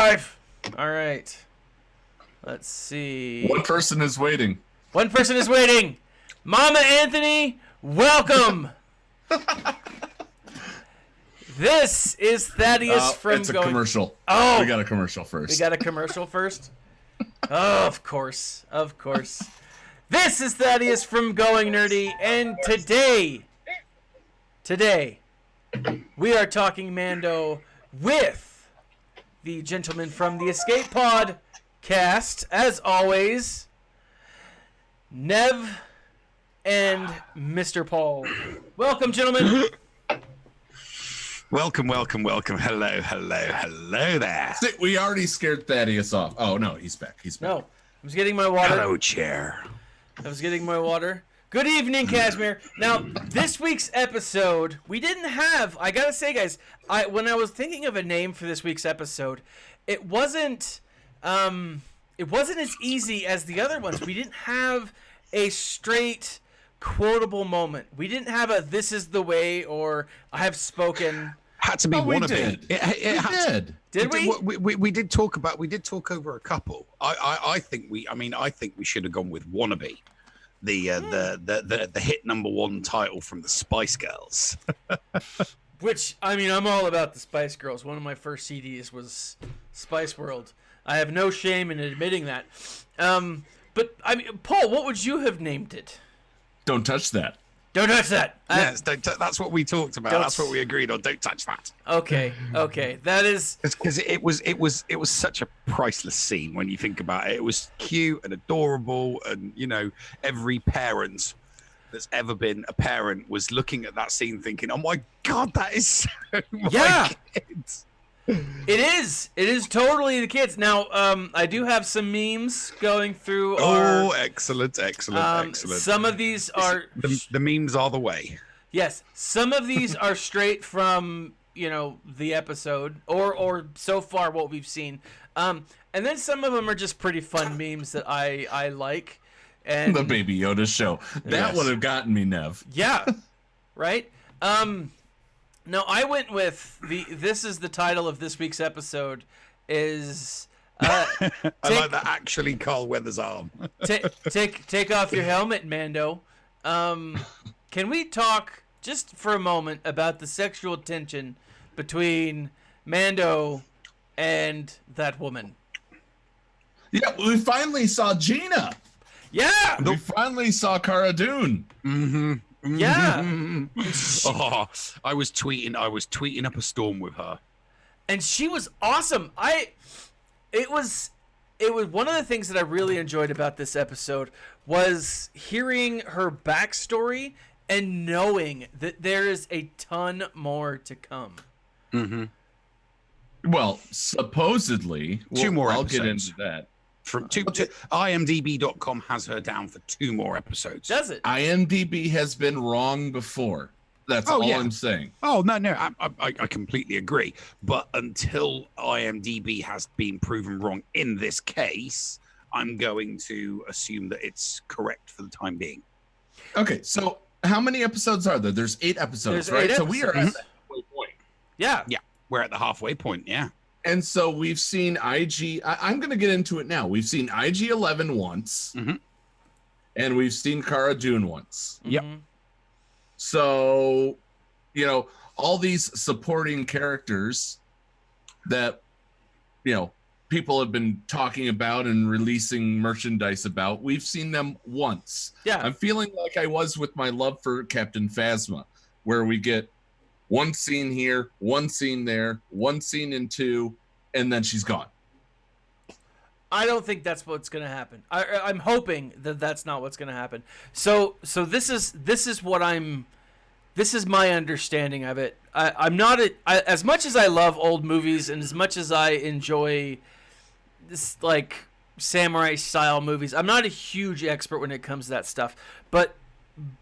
live. All right. Let's see. One person is waiting. One person is waiting. Mama Anthony, welcome. This is Thaddeus from It's a commercial. Oh, we got a commercial first. We got a commercial first? Oh, of course. Of course. This is Thaddeus from Going Nerdy, and today, we are talking Mando with the gentleman from the Escape Pod cast, as always, Nev and Mr. Paul. Welcome, gentlemen. Welcome. Hello there. We already scared Thaddeus off. Oh, no, he's back. No, I was getting my water. Hello, chair. I was getting my water. Good evening, Kashmir. Now, this week's episode, we didn't have, I gotta say, guys, when I was thinking of a name for this week's episode, it wasn't as easy as the other ones. We didn't have a straight quotable moment. We didn't have a "this is the way" or "I have spoken." Had to be we wannabe. did. Did we? We did talk over a couple. I think we should have gone with wannabe. The hit #1 title from the Spice Girls. Which, I mean, I'm all about the Spice Girls. One of my first CDs was Spice World. I have no shame in admitting that. But, I mean, Paul, what would you have named it? Don't touch that. Don't touch that. Yes, that's what we talked about. That's what we agreed on. Don't touch that. Okay. That is... Because it was such a priceless scene when you think about it. It was cute and adorable, and, you know, every parent that's ever been a parent was looking at that scene thinking, "Oh my God, that is so my kids." It is totally the kids. Now, I do have some memes going through. Excellent. Some of these are the memes are the way. Yes, some of these are straight from the episode or so far what we've seen, and then some of them are just pretty fun memes that I like. And the Baby Yoda show that would have gotten me, Nev. Yeah, right. No, I went with this is the title of this week's episode is I like that, actually Carl Weathers' arm. take off your helmet, Mando. Can we talk just for a moment about the sexual tension between Mando and that woman? Yeah, we finally saw Gina. Yeah, we finally saw Cara Dune. Mm-hmm. Yeah. Oh, I was tweeting up a storm with her, and she was awesome. It was one of the things that I really enjoyed about this episode was hearing her backstory and knowing that there is a ton more to come. Mm-hmm. Well, supposedly, two more I'll episodes. get into that. IMDb.com has her down for 2 more episodes. Does it? IMDb has been wrong before. That's all I'm saying. Oh, no, I completely agree. But until IMDb has been proven wrong in this case, I'm going to assume that it's correct for the time being. Okay, so how many episodes are there? There's 8 episodes, right? So we are at the halfway point. Yeah. Yeah, we're at the halfway point, yeah. And so we've seen IG. I'm going to get into it now. We've seen IG-11 once, and we've seen Cara Dune once. Yep. So, all these supporting characters that, people have been talking about and releasing merchandise about, we've seen them once. Yeah. I'm feeling like I was with my love for Captain Phasma, where we get one scene here, one scene there, one scene in 2, and then she's gone. I don't think that's what's going to happen. I'm hoping that that's not what's going to happen. So this is my understanding of it. I'm not as much as I love old movies and as much as I enjoy this like samurai style movies. I'm not a huge expert when it comes to that stuff, but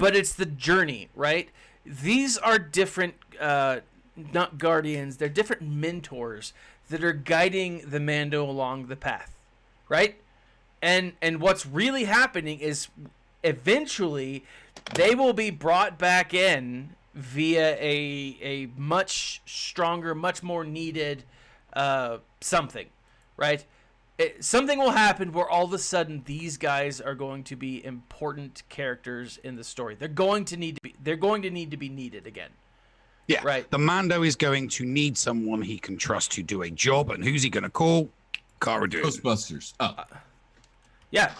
it's the journey, right? These are different, not guardians. They're different mentors that are guiding the Mando along the path, right? And what's really happening is eventually they will be brought back in via a much stronger, much more needed something, right? Something will happen where all of a sudden these guys are going to be important characters in the story. They're going to need to be needed again. Yeah, right. The Mando is going to need someone he can trust to do a job, and who's he going to call? Cara Dune. Ghostbusters. Oh. Yeah.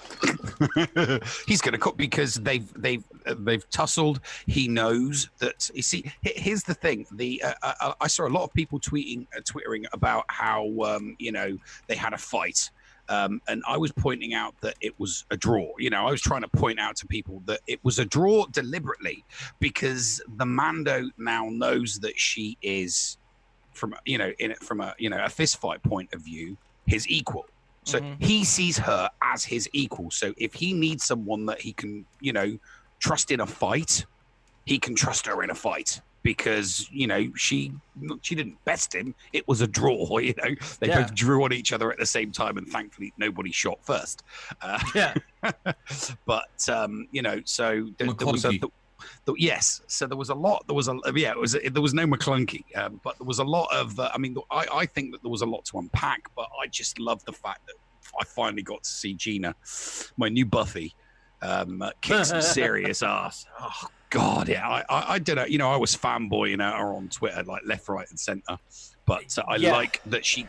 He's going to cook because they've tussled. He knows that. You see, here's the thing. I saw a lot of people twittering about how they had a fight, and I was pointing out that it was a draw. I was trying to point out to people that it was a draw deliberately because the Mando now knows that she is from a fist fight point of view his equal. So he sees her as his equal. So if he needs someone that he can, trust in a fight, he can trust her in a fight because, she didn't best him. It was a draw, They both drew on each other at the same time, and thankfully nobody shot first. But, so there was yes. So there was a lot. There was no McClunky, but there was a lot of. I think that there was a lot to unpack. But I just love the fact that I finally got to see Gina, my new Buffy, kick some serious ass. Oh God, yeah. I don't know. I was fanboying her on Twitter, like left, right, and center. But I like that she.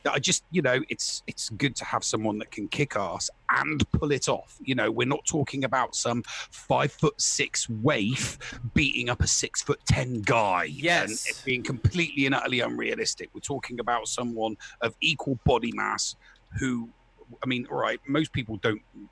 I just, it's good to have someone that can kick ass and pull it off. We're not talking about some 5'6" waif beating up a 6'10" guy. Yes, and it being completely and utterly unrealistic. We're talking about someone of equal body mass who, all right, most people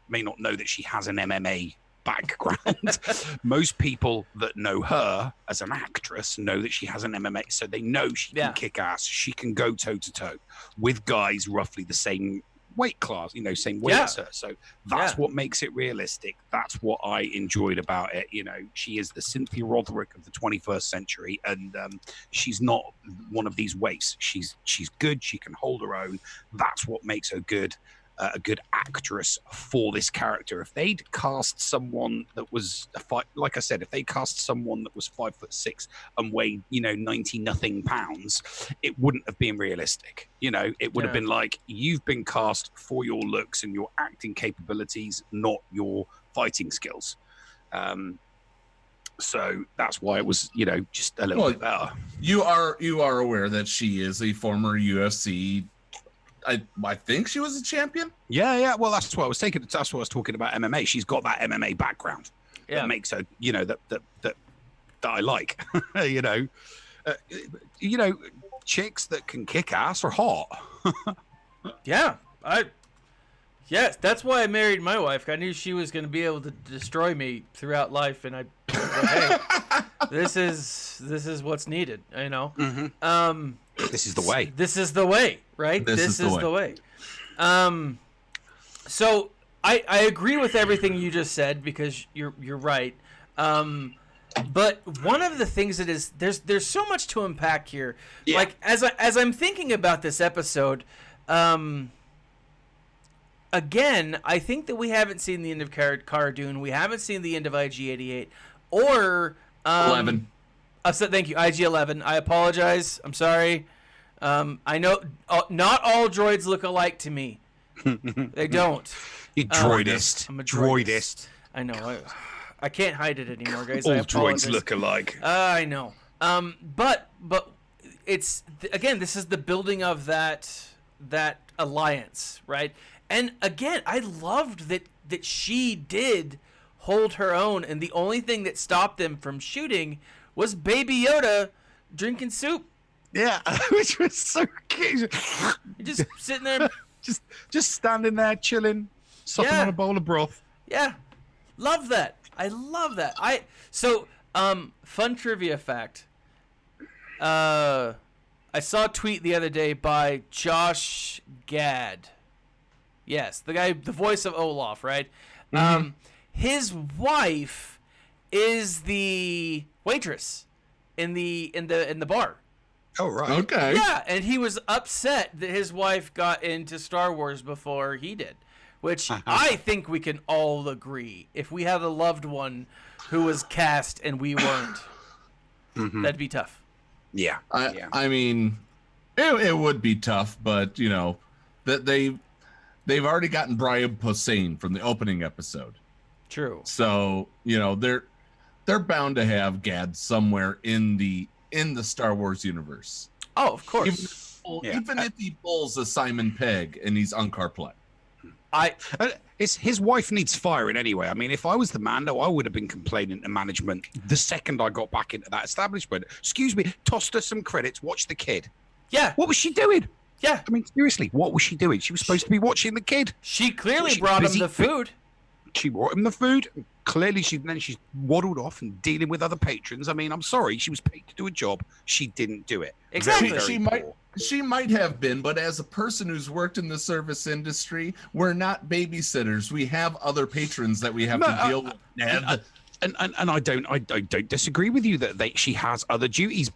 may not know that she has an MMA background. Most people that know her as an actress know that she has an MMA, so they know she can kick ass. She can go toe to toe with guys roughly the same weight class, same weight as her. So that's what makes it realistic. That's what I enjoyed about it. She is the Cynthia Rothrock of the 21st century, and she's not one of these waifs. She's good. She can hold her own. That's what makes her good. A good actress for this character. If they'd cast someone that was like I said, if they cast someone that was 5'6" and weighed 90 nothing pounds, it wouldn't have been realistic. It would have been like, you've been cast for your looks and your acting capabilities, not your fighting skills. So that's why it was just a little bit better. You are aware that she is a former UFC. I think she was a champion. Yeah. Well, that's what I was taking. That's what I was talking about. MMA. She's got that MMA background that makes her, that I like. Chicks that can kick ass are hot. Yes, that's why I married my wife. I knew she was going to be able to destroy me throughout life, and I was like, hey, this is what's needed. This is the way. This is the way, right? This is the way. So I agree with everything you just said because you're right. But one of the things that is there's so much to unpack here. Yeah. Like as I'm thinking about this episode, again, I think that we haven't seen the end of Cara Dune. We haven't seen the end of IG-88 or 11. Thank you, IG-11. I apologize. I'm sorry. I know not all droids look alike to me. They don't. You droidist. I'm a droidist. I know. I can't hide it anymore, guys. All droids look alike. I know. But it's again, this is the building of that alliance, right? And again, I loved that she did hold her own, and the only thing that stopped them from shooting was Baby Yoda drinking soup. Yeah, which was so cute. You're just sitting there, just standing there chilling, sucking on a bowl of broth. Yeah, love that. I love that. Fun trivia fact. I saw a tweet the other day by Josh Gad. Yes, the guy, the voice of Olaf, right? Mm-hmm. His wife is the waitress in the bar. Oh, right. Okay. Yeah, and he was upset that his wife got into Star Wars before he did, which I think we can all agree. If we had a loved one who was cast and we weren't, that'd be tough. Yeah. I mean, it would be tough, but, that they've already gotten Brian Posehn from the opening episode. True. So, they're bound to have Gad somewhere in the Star Wars universe. Oh, of course. Even if he pulls a Simon Pegg and he's Unkar Plutt. His wife needs firing anyway. I mean, if I was the Mando, I would have been complaining to management the second I got back into that establishment. Excuse me, tossed her some credits, watch the kid. Yeah. What was she doing? Yeah. I mean, seriously, what was she doing? She was supposed to be watching the kid. She clearly brought him the food. She brought him the food. Clearly, she's waddled off and dealing with other patrons. I mean, I'm sorry. She was paid to do a job. She didn't do it. Exactly. She might have been, but as a person who's worked in the service industry, we're not babysitters. We have other patrons that we have to deal with. And I don't disagree with you that she has other duties.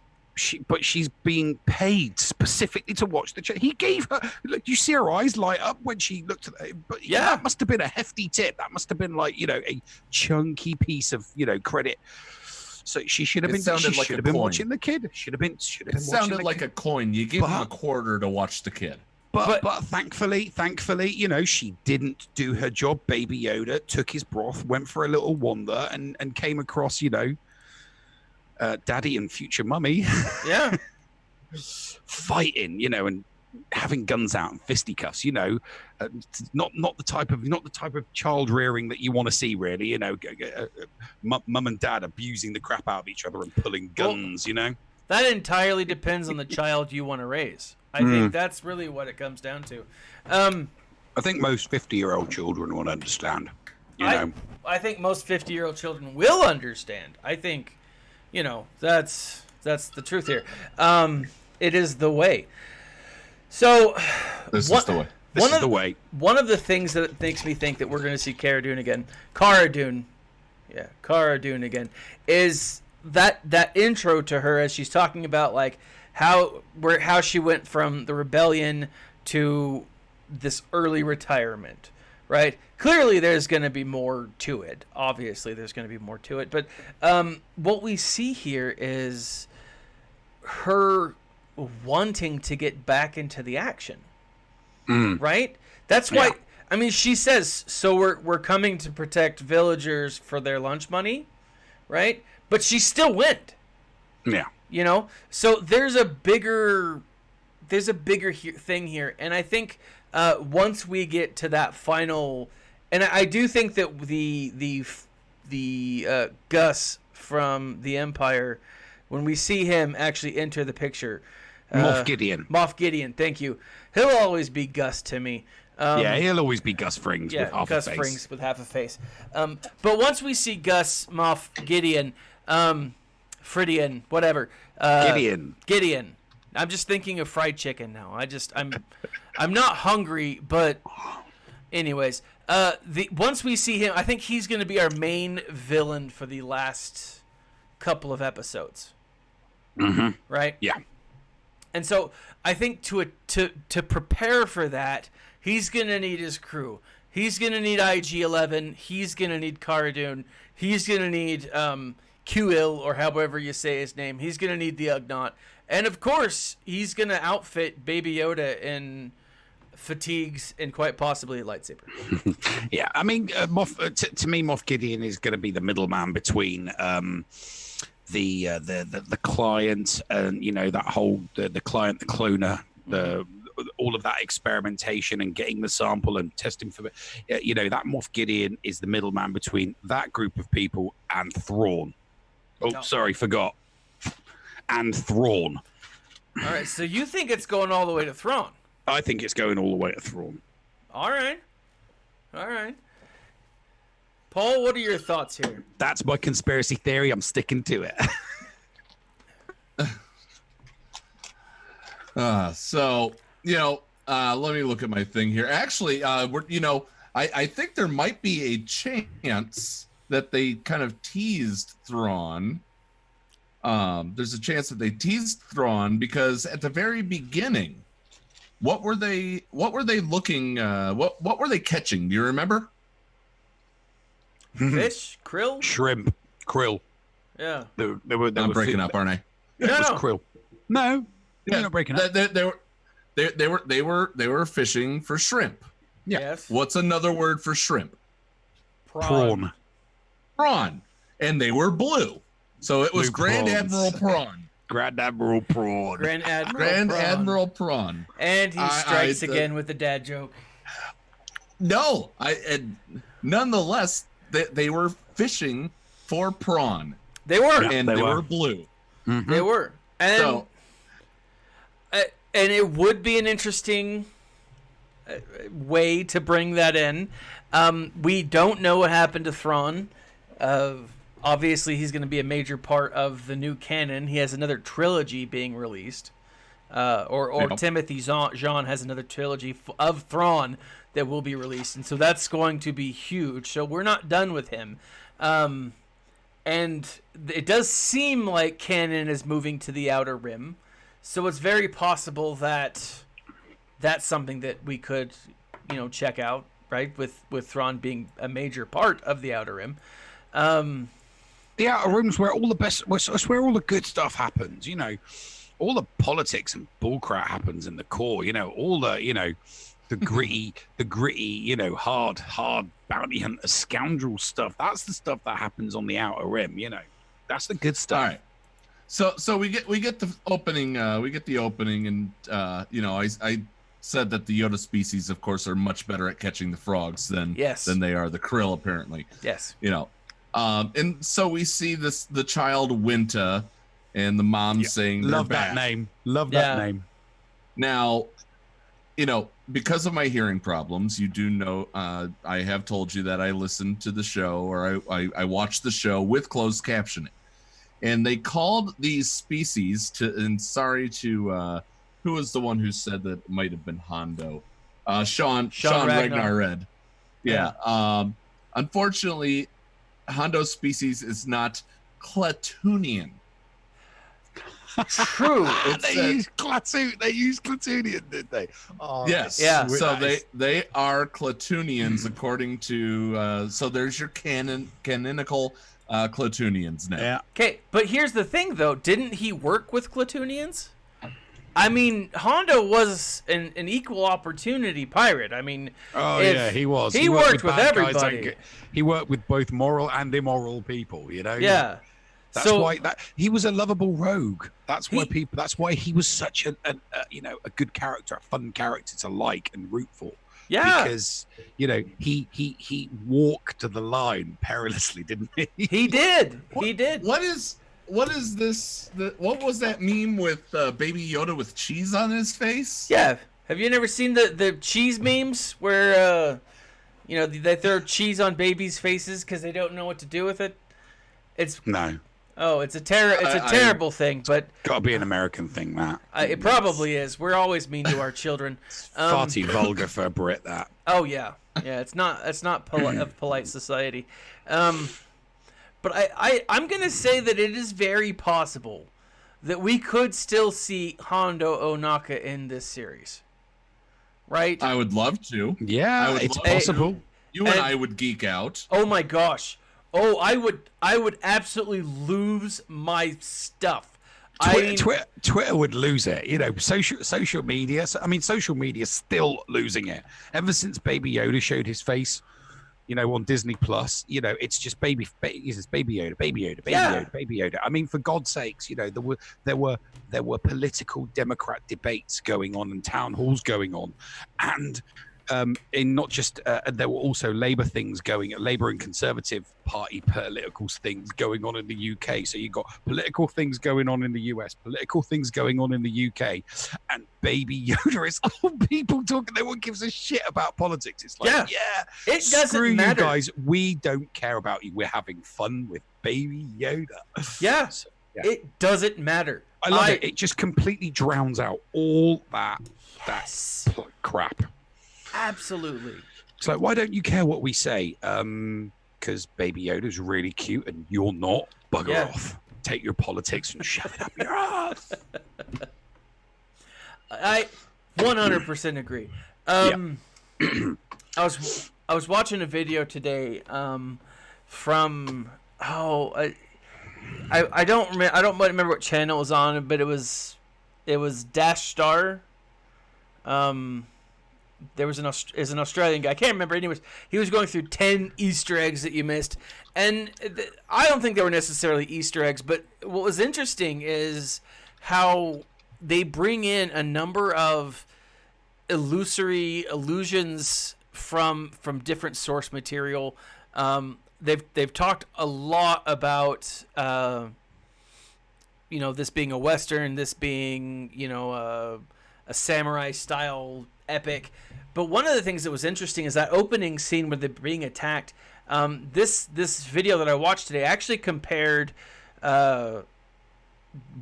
But she's being paid specifically to watch the He gave her. Look, you see her eyes light up when she looked at it. But yeah, that must have been a hefty tip. That must have been like a chunky piece of credit. So she should have been. She should have been watching the kid. Should have been. It sounded like a coin. You give him a quarter to watch the kid. But thankfully, she didn't do her job. Baby Yoda took his broth, went for a little wander, and came across Daddy and future mummy, fighting, and having guns out and fisticuffs, not the type of child rearing that you want to see, really. Mum and dad abusing the crap out of each other and pulling guns. That entirely depends on the child you want to raise. I think that's really what it comes down to. I think most 50-year-old children will understand. I think most 50-year-old children will understand. I think. That's the truth here. It is the way. So this is the way. This is the way. One of the things that makes me think that we're going to see Cara Dune again, is that intro to her as she's talking about like how she went from the rebellion to this early retirement, right? Clearly, there's going to be more to it. Obviously, there's going to be more to it. But what we see here is her wanting to get back into the action, right? That's why. Yeah. I mean, she says, "So we're coming to protect villagers for their lunch money," right? But she still went. Yeah. So there's a bigger thing here, and I think once we get to that final. And I do think that the Gus from the Empire, when we see him actually enter the picture, Moff Gideon, thank you. He'll always be Gus to me. He'll always be Gus Frings with half Gus a face. Frings with half a face. But once we see Gus, Moff Gideon, Fridian, whatever, Gideon. I'm just thinking of fried chicken now. I'm not hungry, but anyways. Once we see him, I think he's going to be our main villain for the last couple of episodes. Mm-hmm. Right? Yeah. And so I think to prepare for that, he's going to need his crew. He's going to need IG-11. He's going to need Cara Dune. He's going to need Q-Il, or however you say his name. He's going to need the Ugnaught. And, of course, he's going to outfit Baby Yoda in fatigues and quite possibly a lightsaber. Yeah, I mean, to me, Moff Gideon is going to be the middleman between the client and that whole the client, the cloner, all of that experimentation and getting the sample and testing for that Moff Gideon is the middleman between that group of people and Thrawn. Sorry, forgot. And Thrawn. All right, so you think it's going all the way to Thrawn? I think it's going all the way to Thrawn. All right. Paul, what are your thoughts here? That's my conspiracy theory. I'm sticking to it. Let me look at my thing here. Actually, I think there might be a chance that they kind of teased Thrawn. There's a chance that they teased Thrawn because at the very beginning, what were they looking? What were they catching? Do you remember? Fish, krill, shrimp, krill. Yeah. I'm breaking up, aren't I? No. Krill. No, you're not breaking up. They they were fishing for shrimp. Yeah. Yes. What's another word for shrimp? Prawn. Prawn. And they were blue. So it was Blue Grand prawns. Admiral Prawn. Grand Admiral Prawn. Grand Admiral Grand Prawn. Admiral Prawn. And he strikes again with the dad joke. No, nonetheless, they were fishing for prawn. They were. Yeah, And they were blue. Mm-hmm. They were. And, So, and it would be an interesting way to bring that in. We don't know what happened to Thrawn. Obviously, he's going to be a major part of the new canon. He has another trilogy being released. Or Timothy Zahn has another trilogy of Thrawn that will be released. And so that's going to be huge. So we're not done with him. And it does seem like canon is moving to the Outer Rim. So it's very possible that that's something that we could, check out, right? With Thrawn being a major part of the Outer Rim. The Outer Rim's where all the best, it's where all the good stuff happens, all the politics and bullcrap happens in the core, all the, the gritty, hard bounty hunter scoundrel stuff. That's the stuff that happens on the Outer Rim, that's the good stuff. all right. So we get the opening, and I said that the Yoda species, of course, are much better at catching the frogs than they are the krill, apparently. Yes. And so we see the child Winta and the mom saying, love they're that back. name. Love that name. Now, because of my hearing problems, you do know, I have told you that I listened to the show, or I watched the show with closed captioning. And they called these species and sorry to, who was the one who said that it might have been Hondo? Sean Ragnar Red. Yeah. Unfortunately, Hondo's species is not Klatooinian. True. They used Klatooinian, did they? Oh, yes. Yeah. So they are Klatooinians according to. So there's your canonical Klatooinians now. Yeah. Okay, but here's the thing, though. Didn't he work with Klatooinians? I mean, Hondo was an equal opportunity pirate. I mean, he was. He worked with bad guys everybody. He worked with both moral and immoral people. Yeah. That's why he was a lovable rogue. That's why he was such a good character, a fun character to like and root for. Yeah. Because he walked the line perilously, didn't he? He did. He did. What is this? What was that meme with Baby Yoda with cheese on his face? Yeah. Have you never seen the cheese memes where they throw cheese on babies' faces because they don't know what to do with it? No. Oh, it's a terrible thing, but Gotta be an American thing, that. it probably is. We're always mean to our children. Far too vulgar for a Brit, that. Oh yeah, it's not of polite society. But I'm gonna say that it is very possible that we could still see Hondo Ohnaka in this series, right? I would love to. Yeah, it's possible. You and I would geek out. Oh my gosh. Oh, I would absolutely lose my stuff. Twitter would lose it. Social media. Social media's still losing it. Ever since Baby Yoda showed his face, on Disney Plus, it's just Baby Yoda, Baby Yoda, Baby Yoda, Baby Yoda. I mean, for God's sakes, there were political Democrat debates going on and town halls going on, and in not just there were also Labour and Conservative Party political things going on in the UK. So you got political things going on in the US, political things going on in the UK, and Baby Yoda is all people talking. No one gives a shit about politics. It's like, it doesn't screw matter. You guys. We don't care about you. We're having fun with Baby Yoda. Yeah, So, it doesn't matter. I love it. It just completely drowns out all that crap. Absolutely. It's like, why don't you care what we say? Because Baby Yoda's really cute and you're not. Bugger off. Take your politics and shove it up your ass. I 100% agree. I was watching a video today from I don't remember what channel it was on, but it was Dash Star. There was an Australian guy. I can't remember. Anyways, he was going through 10 Easter eggs that you missed, and I don't think they were necessarily Easter eggs. But what was interesting is how they bring in a number of illusory illusions from different source material. They've talked a lot about this being a Western, this being a samurai style epic. But one of the things that was interesting is that opening scene where they're being attacked. This video that I watched today actually compared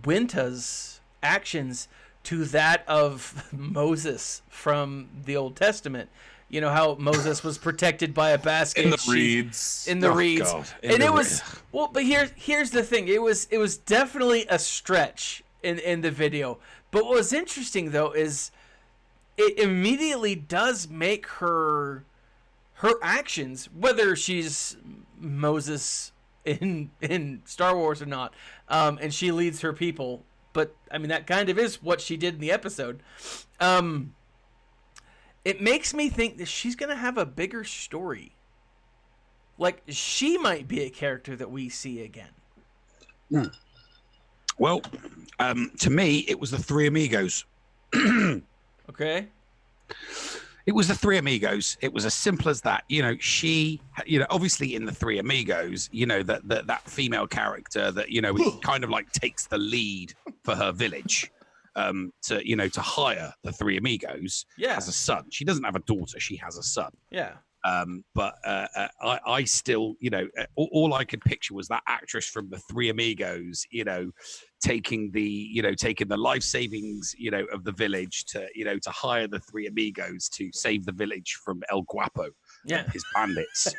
Winta's actions to that of Moses from the Old Testament. You know how Moses was protected by a basket in the reeds. In the reeds. God. And it was but here's the thing. It was definitely a stretch in the video. But what was interesting though is it immediately does make her actions, whether she's Moses in Star Wars or not, and she leads her people. But I mean, that kind of is what she did in the episode. It makes me think that she's gonna have a bigger story. Like, she might be a character that we see again. Well, to me, it was the Three Amigos. Okay. It was the Three Amigos. It was as simple as that. She, obviously in the Three Amigos, that female character that, it kind of like takes the lead for her village, to hire the Three Amigos as a son. She doesn't have a daughter. She has a son. Yeah. But I still, all I could picture was that actress from the Three Amigos, taking the life savings, of the village to hire the Three Amigos to save the village from El Guapo, and his bandits.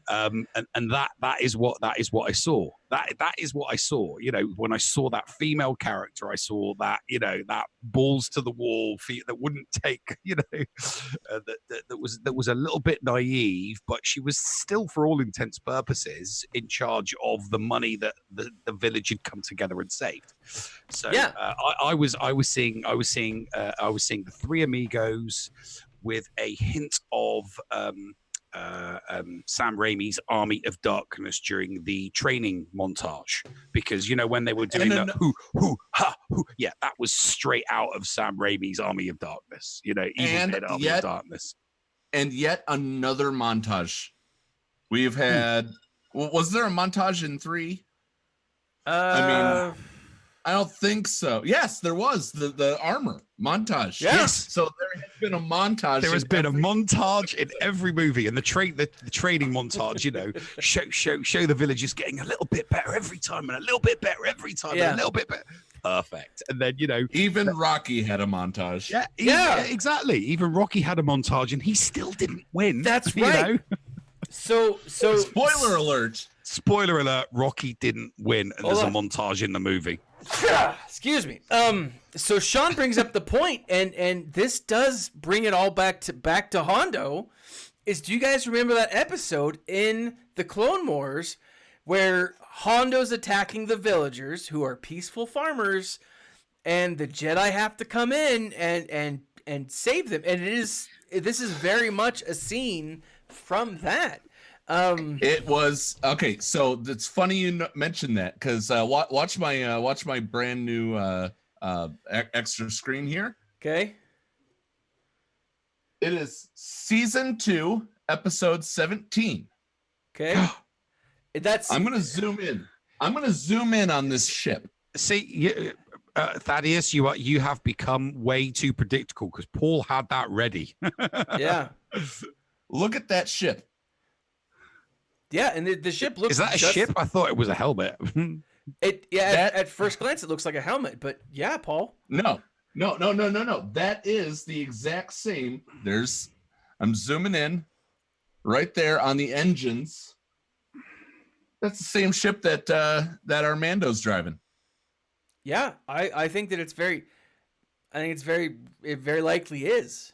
And that is what I saw. That is what I saw. When I saw that female character, I saw that that balls to the wall that wouldn't take, that was a little bit naive, but she was still, for all intents purposes, in charge of the money that the village had come together and saved. So I was seeing the Three Amigos with a hint of Sam Raimi's Army of Darkness during the training montage, because when they were doing that that was straight out of Sam Raimi's Army of Darkness. Evil Dead Army of Darkness. And yet another montage. We've had. Was there a montage in 3? I don't think so. Yes, there was the armor montage. Yes. So there has been a montage. There has been a montage in every movie, and the training montage. Show the villagers getting a little bit better every time, and a little bit better every time, and a little bit better. Perfect. And then even Rocky had a montage. Yeah, exactly. Even Rocky had a montage, and he still didn't win. That's right. So spoiler alert. Spoiler alert, Rocky didn't win, and there's a montage in the movie. Excuse me. So Sean brings up the point, and this does bring it all back to Hondo. Do you guys remember that episode in the Clone Wars where Hondo's attacking the villagers who are peaceful farmers, and the Jedi have to come in and save them? And this is very much a scene from that. It was okay. So it's funny you mentioned that, because watch my brand new extra screen here. Okay. It is season 2, episode 17. Okay. I'm gonna zoom in. I'm gonna zoom in on this ship. See, Thaddeus, you have become way too predictable, because Paul had that ready. Yeah. Look at that ship. Yeah, and the ship looks. Is that a ship? I thought it was a helmet. At first glance, it looks like a helmet, but yeah, Paul. No. That is the exact same. I'm zooming in right there on the engines. That's the same ship that our Mando's driving. Yeah, I think that it's very it very likely is.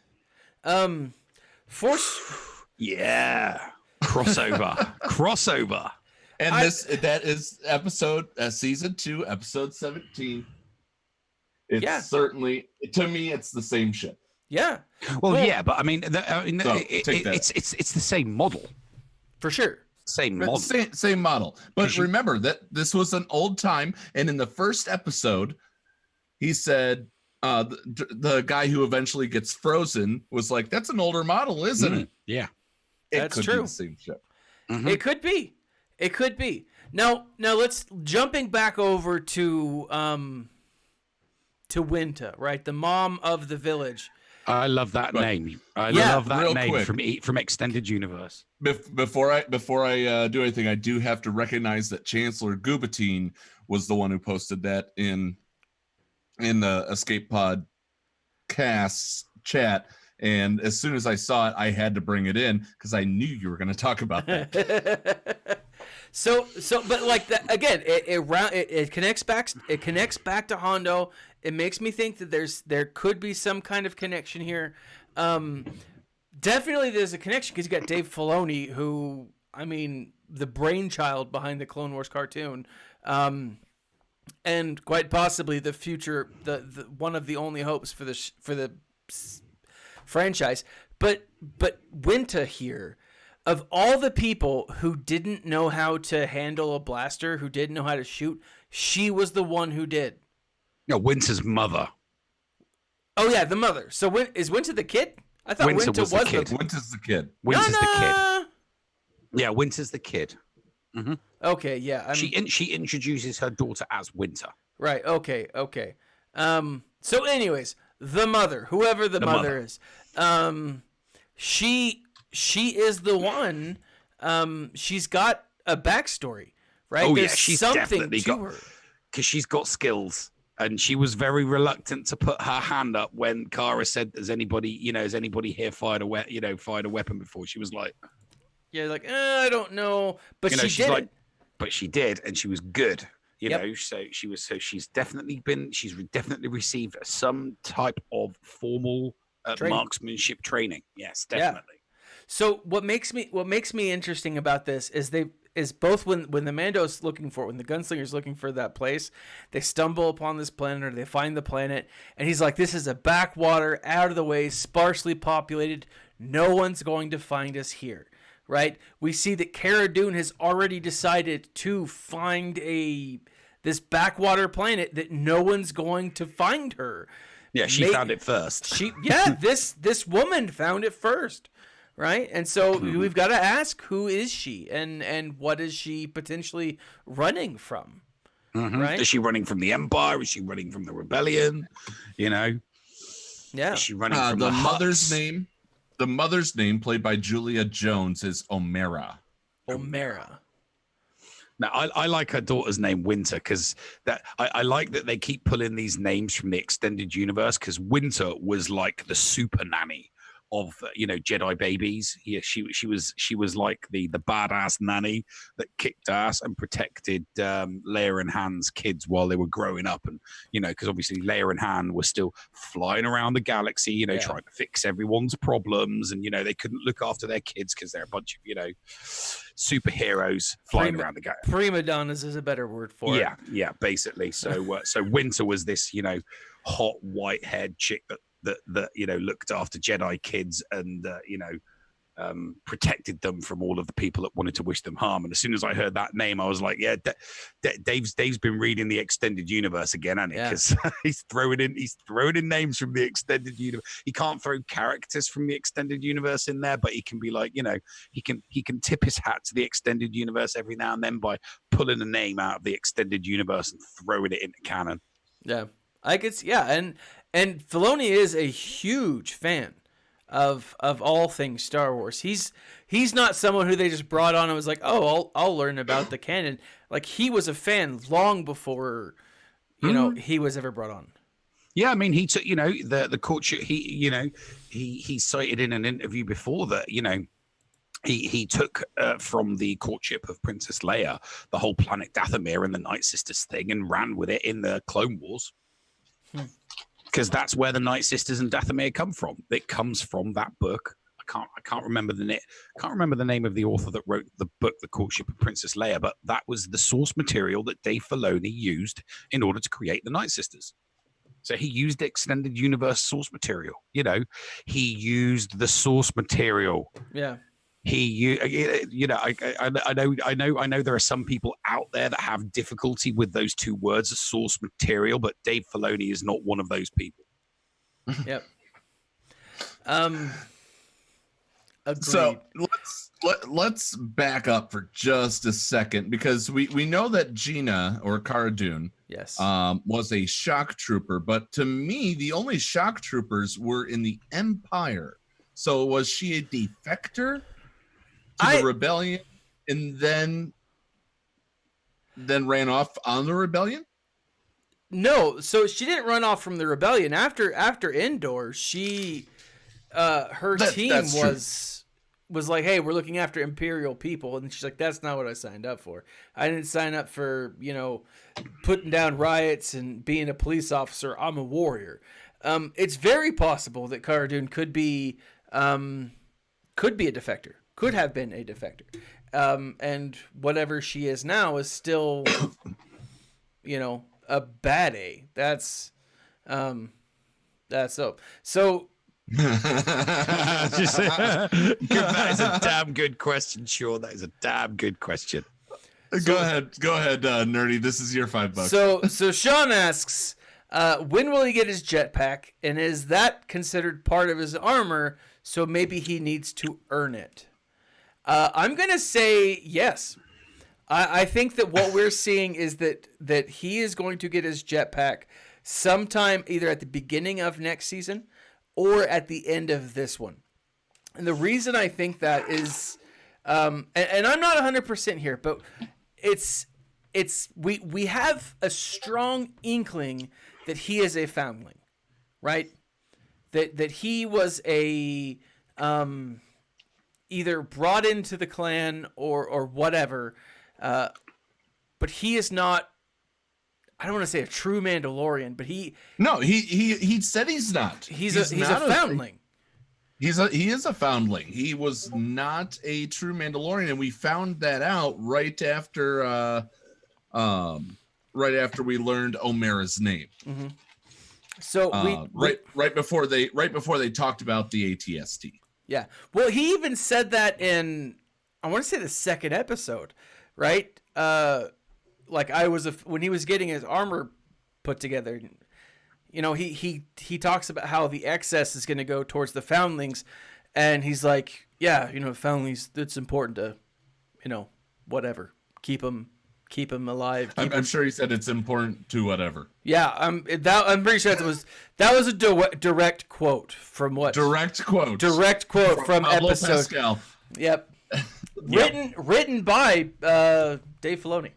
Force. Yeah. Crossover. And that is episode season 2, episode 17. It's certainly, to me, it's the same ship. Yeah. Well, yeah, but I mean, So, take that. it's the same model. For sure. Same model. Same model. But remember that this was an old time, and in the first episode, he said the guy who eventually gets frozen was like, "That's an older model, isn't it?" Yeah, That's could true. Be the same ship. Mm-hmm. It could be. It could be. Now let's jumping back over to Winta, right? The mom of the village. I love that name. I love that name quick. from Extended Universe. Before I do anything, I do have to recognize that Chancellor Gubatine was the one who posted that in the Escape Pod cast chat. And as soon as I saw it, I had to bring it in because I knew you were going to talk about that. So, but like that again, it connects back. It connects back to Hondo. It makes me think that there could be some kind of connection here. Definitely, there's a connection because you got Dave Filoni, who, I mean, the brainchild behind the Clone Wars cartoon, and quite possibly the future, the one of the only hopes for the franchise. But Winta here, of all the people who didn't know how to handle a blaster, who didn't know how to shoot, she was the one who did. No, Winter's mother. Oh yeah, the mother. So is Winter the kid? I thought Winter was the kid. Winter's the kid. Winter's the kid. Yeah, Winter's the kid. Mm-hmm. Okay, yeah. She introduces her daughter as Winter. Right. Okay. So, anyways, the mother, whoever the mother is, she is the one. She's got a backstory, right? Oh, There's yeah, she's something definitely to got her. because she's got skills. And she was very reluctant to put her hand up when Kara said, has anybody here fired a weapon before? She was like, yeah, like, I don't know. But she did it. But she did, and she was good. You know, so she's definitely received some type of formal marksmanship training. Yes, definitely. Yeah. So what makes me interesting about this is both when the Mando's looking for it, when the gunslinger's looking for that place, they stumble upon this planet or they find the planet, and he's like, this is a backwater, out of the way, sparsely populated. No one's going to find us here, right? We see that Cara Dune has already decided to find this backwater planet that no one's going to find her. Yeah, she found it first. This woman found it first. Right, and so we've got to ask, who is she, and what is she potentially running from? Mm-hmm. Right? Is she running from the Empire? Is she running from the Rebellion? You know, yeah. Is she running from the mother's name? The mother's name, played by Julia Jones, is Omera. Omera. Now, I like her daughter's name, Winter, because I like that they keep pulling these names from the extended universe. Because Winter was like the super nanny of Jedi babies. Yeah, she was like the badass nanny that kicked ass and protected Leia and Han's kids while they were growing up, and because obviously Leia and Han were still flying around the galaxy, trying to fix everyone's problems, and they couldn't look after their kids because they're a bunch of superheroes flying around the galaxy. Prima donnas is a better word for it. Yeah, basically. So so Winter was this hot white-haired chick that looked after Jedi kids and protected them from all of the people that wanted to wish them harm. And as soon as I heard that name, I was like, yeah, Dave's been reading the extended universe again, hasn't he? Because he's throwing in names from the extended universe. He can't throw characters from the extended universe in there, but he can be like, he can tip his hat to the extended universe every now and then by pulling a name out of the extended universe and throwing it into canon. Yeah, I could see, and Filoni is a huge fan of all things Star Wars. He's not someone who they just brought on and was like, oh, I'll learn about the canon. Like, he was a fan long before he was ever brought on. Yeah, I mean, he took the courtship. He cited in an interview before that he took from the courtship of Princess Leia the whole planet Dathomir and the Night Sisters thing and ran with it in the Clone Wars. Because that's where the Night Sisters and Dathomir come from. It comes from that book. I can't remember the name of the author that wrote the book, The Courtship of Princess Leia, but that was the source material that Dave Filoni used in order to create the Night Sisters. So he used extended universe source material. You know, he used the source material. Yeah. I know there are some people out there that have difficulty with those two words, source material, but Dave Filoni is not one of those people. Yep. Agreed. So let's back up for just a second, because we know that Gina, or Cara Dune, yes, was a shock trooper, but to me the only shock troopers were in the Empire. So was she a defector to the rebellion and then ran off on the rebellion? No, so she didn't run off from the rebellion after Endor. She her team was like, hey, we're looking after Imperial people, and she's like, that's not what I signed up for. I didn't sign up for, you know, putting down riots and being a police officer. I'm a warrior. It's very possible that Cara Dune could be a defector. Could have been a defector. And whatever she is now is still, you know, a bad A. That's so. That is a damn good question, Sean. That is a damn good question. Go ahead, Nerdy. This is your $5. So Sean asks, when will he get his jetpack, and is that considered part of his armor? So maybe he needs to earn it. I'm gonna say yes. I think that what we're seeing is that he is going to get his jetpack sometime either at the beginning of next season or at the end of this one. And the reason I think that is, and I'm not 100% here, but we have a strong inkling that he is a foundling, right? That he was a either brought into the clan or whatever, but he is not. I don't want to say a true Mandalorian, but he said he's not. He's a foundling. He is a foundling. He was not a true Mandalorian, and we found that out right after we learned Omera's name. Mm-hmm. So right before they talked about the ATST. Yeah. Well, he even said that in, I want to say, the second episode, right? Like when he was getting his armor put together, you know, he talks about how the excess is going to go towards the foundlings, and he's like, yeah, you know, foundlings, it's important to, you know, whatever, keep them alive. I'm sure he said it's important to whatever. Yeah, I'm pretty sure that was a direct quote from what? Direct quote from Pablo episode. Pascal. Yep. Written by Dave Filoni.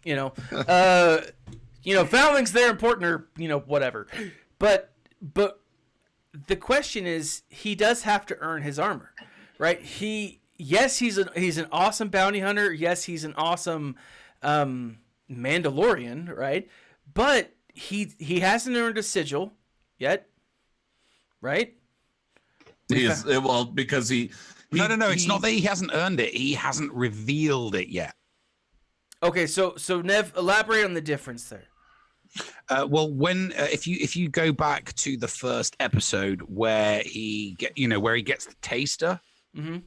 You know, foundlings, they're important, or, you know, whatever. But the question is, he does have to earn his armor, right? He's an awesome bounty hunter. Yes, he's an awesome Mandalorian, right? But he hasn't earned a sigil yet, right? Because no, it's not that he hasn't earned it. He hasn't revealed it yet. Okay, so Nev, elaborate on the difference there. Well, when if you go back to the first episode where he gets the taster, mm-hmm.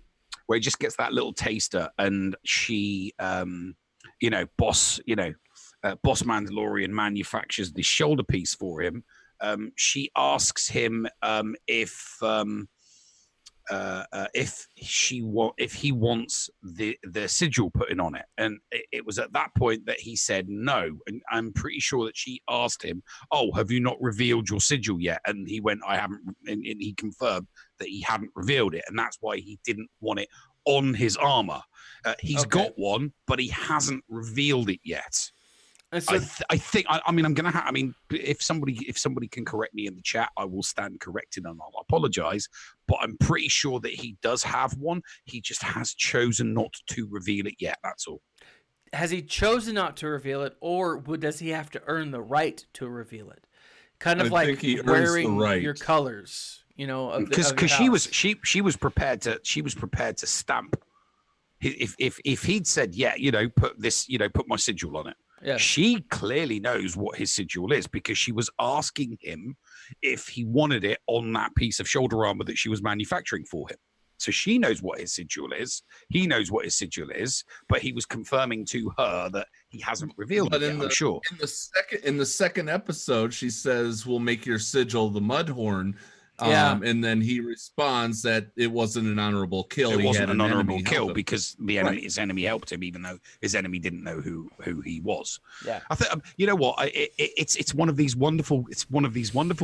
where he just gets that little taster, and she, Boss Mandalorian manufactures the shoulder piece for him. She asks him if he wants the sigil putting on it, and it was at that point that he said no. And I'm pretty sure that she asked him, "Oh, have you not revealed your sigil yet?" And he went, "I haven't," and he confirmed that he hadn't revealed it, and that's why he didn't want it on his armor. He's got one, but he hasn't revealed it yet. So, I think. I mean, I'm gonna. If somebody can correct me in the chat, I will stand corrected and I'll apologize. But I'm pretty sure that he does have one. He just has chosen not to reveal it yet. That's all. Has he chosen not to reveal it, or does he have to earn the right to reveal it? Kind of like wearing your colors, you know, because she was prepared to stamp. If he'd said, yeah, put my sigil on it. Yeah. She clearly knows what his sigil is because she was asking him if he wanted it on that piece of shoulder armor that she was manufacturing for him. So she knows what his sigil is. He knows what his sigil is, but he was confirming to her that he hasn't revealed But it yet, I'm sure. in the second episode, she says, "We'll make your sigil the Mudhorn." Yeah. And then he responds that it wasn't an honorable kill. It He wasn't had an honorable enemy kill help him. because his enemy helped him, even though his enemy didn't know who he was. Yeah. I think you know what it's one of these wonderful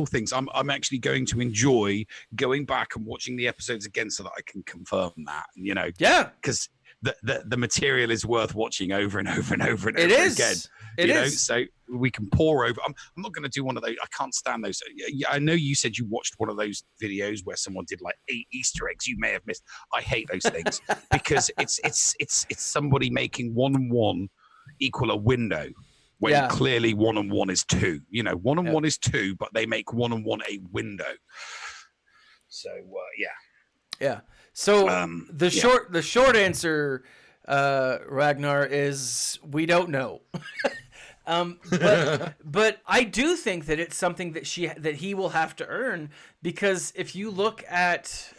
things. I'm actually going to enjoy going back and watching the episodes again so that I can confirm that. You know, Yeah. because the material is worth watching over and over and over and It over is. again. It you know, is. so we can pour over. I'm not going to do one of those. I can't stand those. I know you said you watched one of those videos where someone did like 8 Easter eggs you may have missed. I hate those things because it's somebody making 1 and 1 equal a window when Yeah. clearly 1 and 1 is 2. You know, 1 and Yeah. 1 is 2, but they make 1 and 1 a window. So yeah. Yeah. So the yeah. short answer, Ragnar, is we don't know. But I do think that it's something that he will have to earn, because if you look at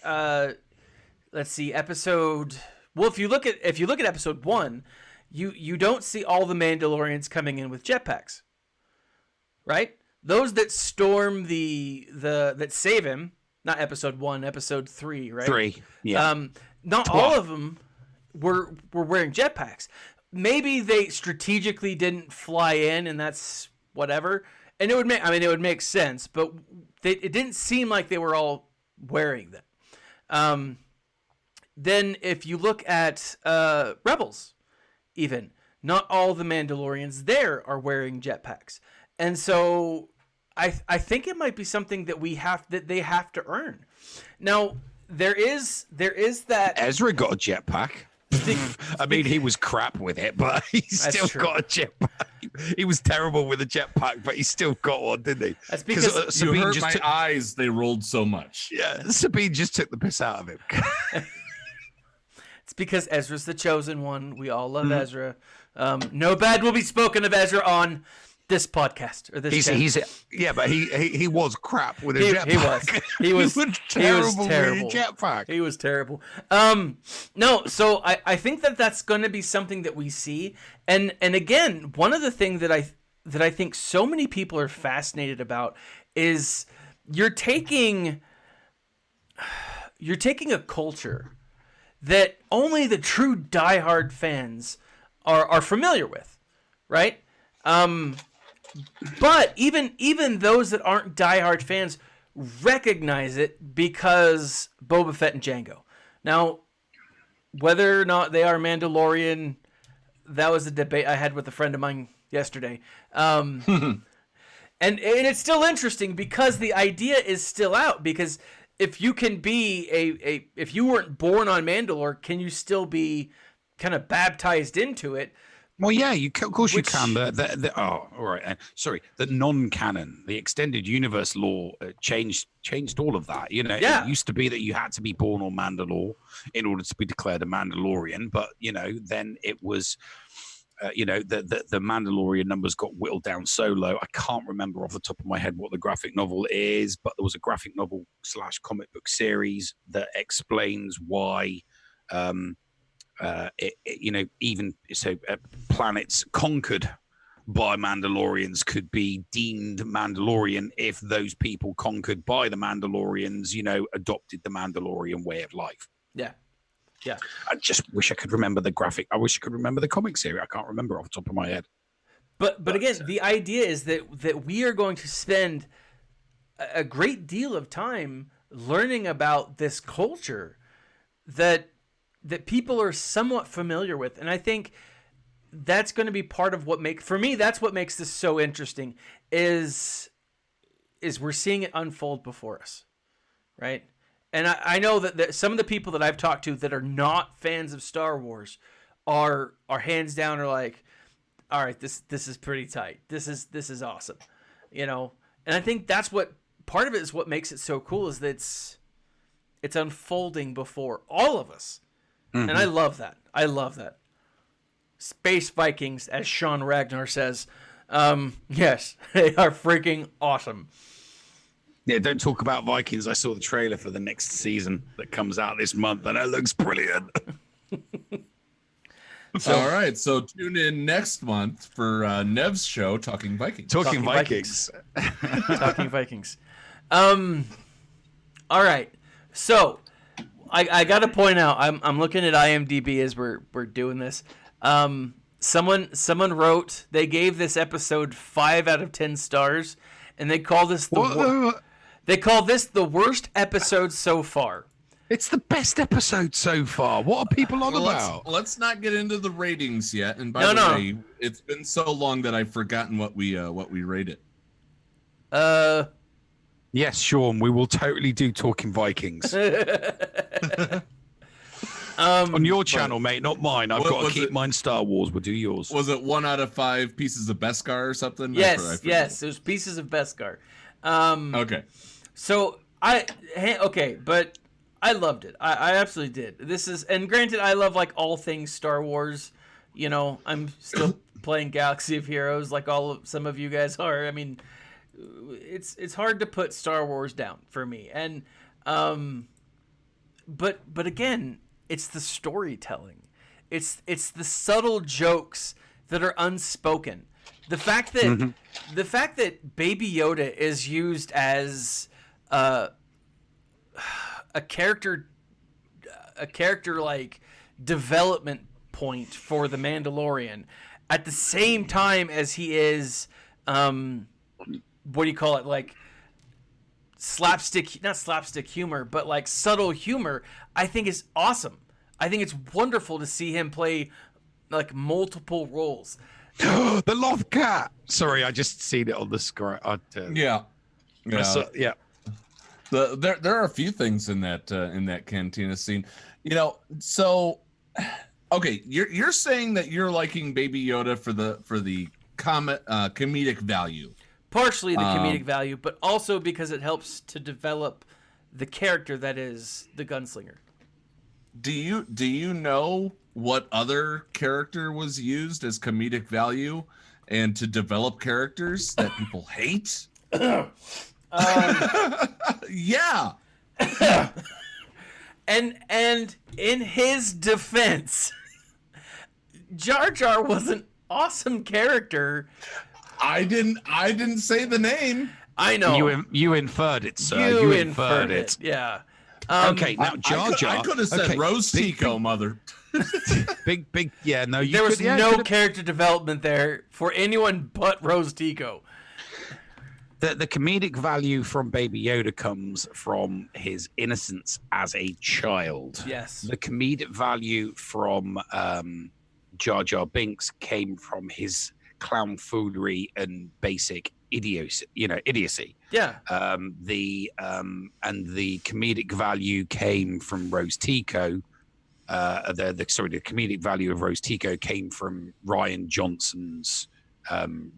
let's see, if you look at episode 1, you don't see all the Mandalorians coming in with jetpacks. Right? Those that storm that save him, not episode 1, episode 3, right? 3. Yeah. Not all of them were wearing jetpacks. Maybe they strategically didn't fly in, and that's whatever. And it would make sense, but it didn't seem like they were all wearing them. Then if you look at Rebels, even not all the Mandalorians there are wearing jetpacks, and so I think it might be something that they have to earn. Now there is that Ezra got a jetpack. I mean, he was crap with it, but he still got a jetpack. He was terrible with a jetpack, but he still got one, didn't he? That's because you hurt my eyes. They rolled so much. Yeah, Sabine just took the piss out of him. It's because Ezra's the chosen one. We all love Ezra. No bad will be spoken of Ezra on this podcast or this. But he was crap with a jetpack. He was terrible with a jetpack. He was terrible. No, so I think that's going to be something that we see, and again, one of the things that I think so many people are fascinated about is you're taking a culture that only the true diehard fans are familiar with, right? But even those that aren't diehard fans recognize it because Boba Fett and Jango. Now, whether or not they are Mandalorian, that was a debate I had with a friend of mine yesterday. And it's still interesting because the idea is still out. Because if you can be if you weren't born on Mandalore, can you still be kind of baptized into it? Well, yeah, of course you can. All right. Sorry, the non-canon, the extended universe law changed all of that. You know, It used to be that you had to be born on Mandalore in order to be declared a Mandalorian, but then it was, the Mandalorian numbers got whittled down so low. I can't remember off the top of my head what the graphic novel is, but there was a graphic novel / comic book series that explains why. Planets conquered by Mandalorians could be deemed Mandalorian if those people conquered by the Mandalorians, adopted the Mandalorian way of life. Yeah. Yeah. I just wish I could remember the graphic. I wish I could remember the comic series. I can't remember off the top of my head. But again, the idea is that we are going to spend a great deal of time learning about this culture that people are somewhat familiar with. And I think that's going to be part of that's what makes this so interesting is we're seeing it unfold before us. Right. And I know that some of the people that I've talked to that are not fans of Star Wars are hands down are like, all right, this is pretty tight. This is awesome. And I think that's what part of it is what makes it so cool is that it's unfolding before all of us. Mm-hmm. And I love that. Space Vikings, as Sean Ragnar says. Yes, they are freaking awesome. Yeah, don't talk about Vikings. I saw the trailer for the next season that comes out this month, and it looks brilliant. All right, so tune in next month for Nev's show, Talking Vikings. Talking Vikings. Talking Vikings. All right, so I got to point out, I'm looking at IMDb as we're doing this. Someone wrote, they gave this episode 5 out of 10 stars, and they call this the worst episode so far. It's the best episode so far. What are people on about? Let's not get into the ratings yet. And by the way, it's been so long that I've forgotten what we rated. Yes, Sean, we will totally do Talking Vikings. On your channel, mate, not mine. I've got to keep mine Star Wars. We'll do yours. Was it 1 out of 5 pieces of Beskar or something? Yes, yes. There's pieces of Beskar. Okay. So but I loved it. I absolutely did. And granted, I love like all things Star Wars. You know, I'm still playing Galaxy of Heroes like some of you guys are. I mean, it's hard to put Star Wars down for me. And but again, it's the storytelling. It's the subtle jokes that are unspoken. The fact that Baby Yoda is used as a character like development point for the Mandalorian, at the same time as he is what do you call it, like not slapstick humor, but like subtle humor, I think is awesome. I think it's wonderful to see him play like multiple roles. The Loth Cat. Sorry, I just seen it on the screen. Yeah. Yeah. There are a few things in that cantina scene. You know, so okay, you're saying that you're liking Baby Yoda for the comedic value. Partially the comedic value, but also because it helps to develop the character that is the gunslinger. Do you know what other character was used as comedic value and to develop characters that people hate? Yeah. And in his defense, Jar Jar was an awesome character. I didn't say the name. I know. You inferred it, sir. You inferred it. Yeah. Okay, now Jar Jar. I could have said Rose Tico, mother. Big. Yeah, no. There was no character development there for anyone but Rose Tico. The comedic value from Baby Yoda comes from his innocence as a child. Yes. The comedic value from Jar Jar Binks came from his clown foolery and basic idiocy. Yeah. The comedic value came from Rose Tico. The comedic value of Rose Tico came from Rian Johnson's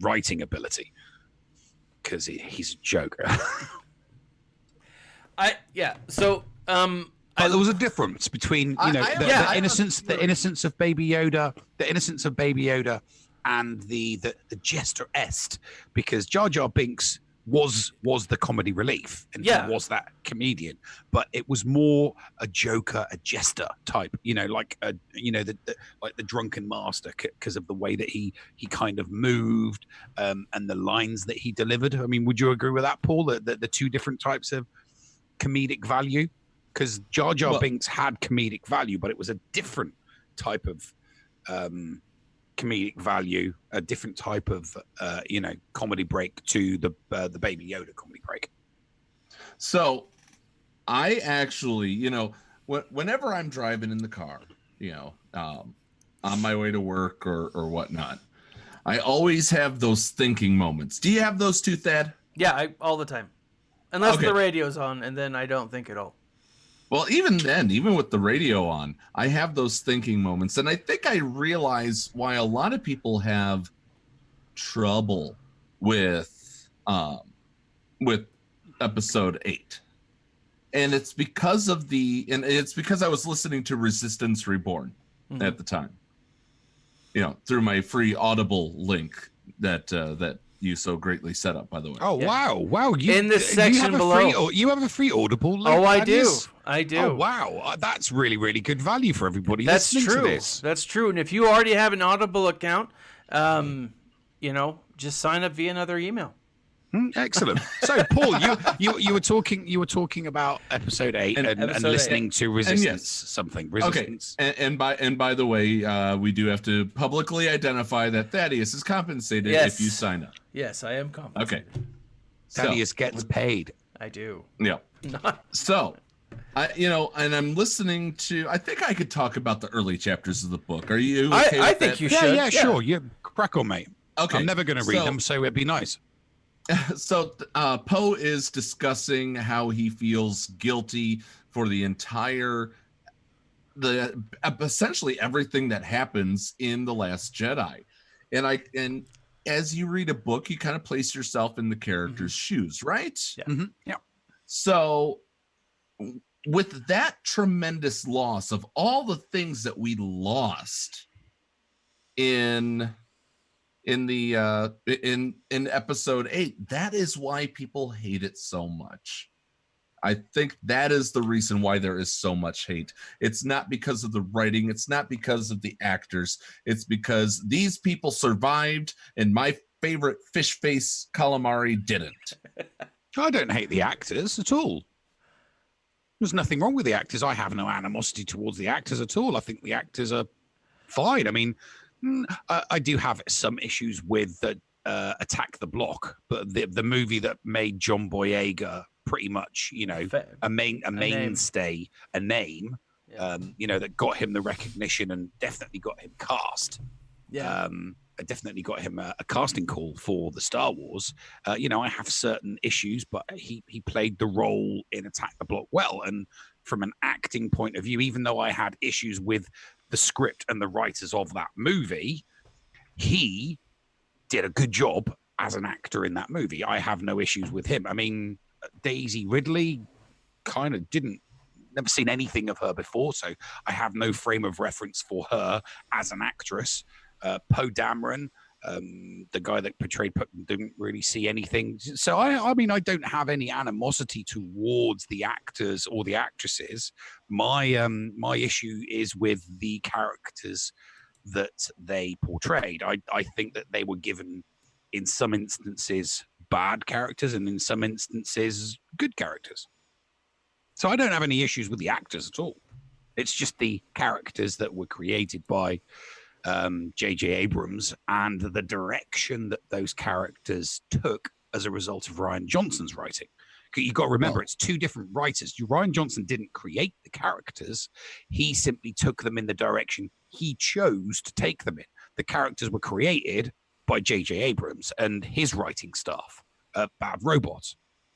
writing ability, because he's a joker. So there was a difference between the innocence of Baby Yoda, and the jester est, because Jar Jar Binks was the comedy relief and he was that comedian, but it was more a joker, a jester type, like the drunken master, because of the way that he kind of moved and the lines that he delivered. I mean, would you agree with that, Paul, that the two different types of comedic value? Because Jar Jar Binks had comedic value, but it was a different type of comedic value, a different type of comedy break to the Baby Yoda comedy break. So I actually, whenever I'm driving in the car, on my way to work or whatnot, I always have those thinking moments. Do you have those too, Thad? Yeah, all the time, unless the radio's on, and then I don't think at all. Well, even then, even with the radio on, I have those thinking moments. And I think I realize why a lot of people have trouble with episode 8. And it's because I was listening to Resistance Reborn at the time. through my free Audible link that you so greatly set up, by the way. Oh, Yeah. wow! In the section below. You have a free Audible link. Oh, I do. Thaddeus? I do. Oh, wow! That's really, really good value for everybody. That's listening true. To this. That's true. And if you already have an Audible account, just sign up via another email. Excellent. So, Paul, you were talking about episode 8 and listening to Resistance Resistance. Okay. And by the way, we do have to publicly identify that Thaddeus is compensated if you sign up. Yes, I am compensated. Okay. Thaddeus gets paid. I do. Yeah. So, and I'm listening to. I think I could talk about the early chapters of the book. Are you? Okay I with think that? you should. Yeah, sure. You crack on, mate. Okay. I'm never going to read them, so it'd be nice. So Poe is discussing how he feels guilty for essentially everything that happens in The Last Jedi. And as you read a book, you kind of place yourself in the character's shoes, right? Yeah. Mm-hmm. Yeah. So with that tremendous loss of all the things that we lost in episode 8, that is why people hate it so much. I think that is the reason why there is so much hate. It's not because of the writing, it's not because of the actors, it's because these people survived and my favorite fish face calamari didn't. I don't hate the actors at all. There's nothing wrong with the actors. I have no animosity towards the actors at all. I think the actors are fine. I mean, I do have some issues with the Attack the Block, but the movie that made John Boyega pretty much, a mainstay, a name, that got him the recognition and definitely got him cast. Yeah. Definitely got him a casting call for the Star Wars. I have certain issues, but he played the role in Attack the Block well. And from an acting point of view, even though I had issues with the script and the writers of that movie, he did a good job as an actor in that movie. I have no issues with him. I mean, Daisy Ridley kind of never seen anything of her before, so I have no frame of reference for her as an actress. Poe Dameron, the guy that portrayed Poe, didn't really see anything. So I mean, I don't have any animosity towards the actors or the actresses. My issue is with the characters that they portrayed. I think that they were given, in some instances, bad characters and in some instances, good characters. So I don't have any issues with the actors at all. It's just the characters that were created by J.J. Abrams and the direction that those characters took as a result of Rian Johnson's writing. You've got to remember, it's two different writers. Rian Johnson didn't create the characters. He simply took them in the direction he chose to take them in. The characters were created by J.J. Abrams and his writing staff, Bad Robot.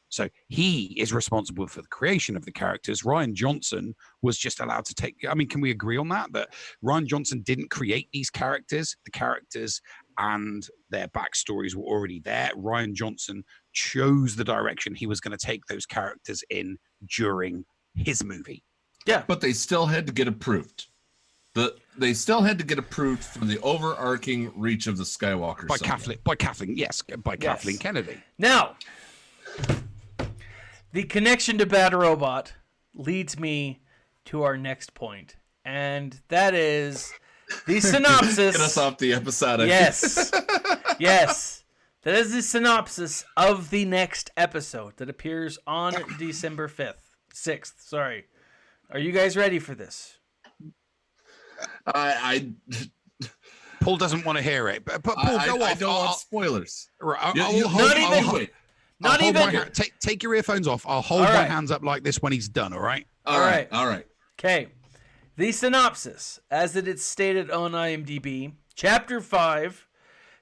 So he is responsible for the creation of the characters. Rian Johnson was just allowed to take. I mean, can we agree on that? That Rian Johnson didn't create these characters. The characters and their backstories were already there. Rian Johnson chose the direction he was going to take those characters in during his movie. Yeah, but they still had to get approved. They still had to get approved for the overarching reach of the Skywalker by saga. Kathleen Kennedy. Now, the connection to Bad Robot leads me to our next point, and that is the synopsis. Get us off the episode. Yes. Yes. That is the synopsis of the next episode that appears on December 6th. Sorry. Are you guys ready for this? Paul doesn't want to hear it, but Paul, go I off. don't want spoilers. Right, Not even. Take your earphones off. I'll hold my hands up like this when he's done. All right. All right. Okay. The synopsis, as it is stated on IMDb, Chapter 5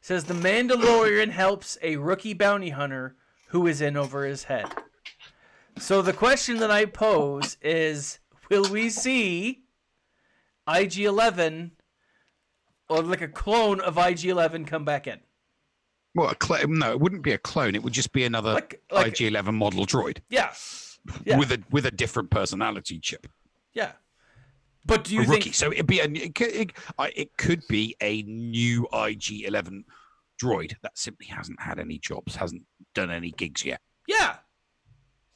says the Mandalorian helps a rookie bounty hunter who is in over his head. So the question that I pose is, will we see IG-11 or like a clone of IG-11 come back in? Well, no, it wouldn't be a clone. It would just be another like IG-11 model droid. Yeah. With a different personality chip. Yeah. But do you a rookie. think So it could be a new IG-11 droid that simply hasn't had any jobs, hasn't done any gigs yet. Yeah.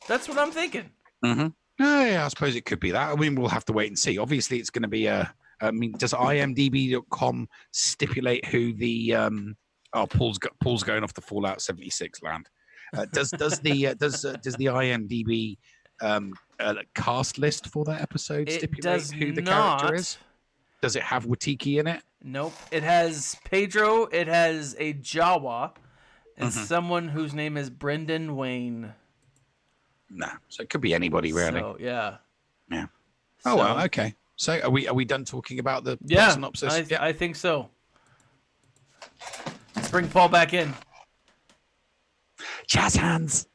That's what I'm thinking. Mm-hmm. Yeah, I suppose it could be that. I mean, we'll have to wait and see. Obviously, it's going to be a. I mean, does IMDb.com stipulate who the? Paul's going off the Fallout 76 land. Does the IMDb cast list for that episode stipulate who the character is? Does it have Watiki in it? Nope. It has Pedro. It has a Jawa, and someone whose name is Brendan Wayne. Nah, so it could be anybody really. So, yeah. Oh well, okay. So are we done talking about the plot synopsis? I think so. Let's bring Paul back in. Jazz hands.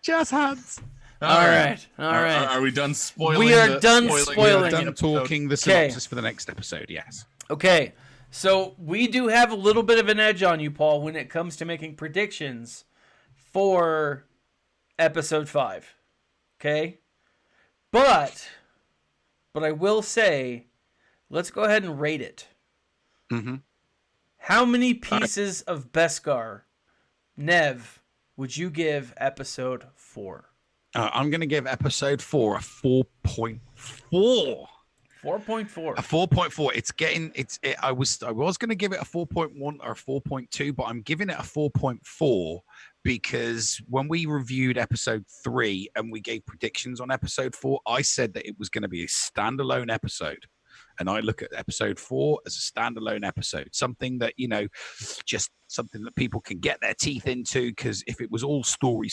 Jazz hands. All right. Are we done spoiling? We are done spoiling. We are done talking the synopsis for the next episode. Yes. Okay. So we do have a little bit of an edge on you, Paul, when it comes to making predictions for episode 5. Okay? But I will say, let's go ahead and rate it. Mm-hmm. How many pieces of Beskar, Nev, would you give episode 4? I'm going to give episode 4 a 4.4. 4.4. A 4.4. I was going to give it a 4.1 or a 4.2, but I'm giving it a 4.4 because when we reviewed episode 3 and we gave predictions on episode 4, I said that it was going to be a standalone episode. And I look at episode 4 as a standalone episode, something that, just something that people can get their teeth into. Because if it was all story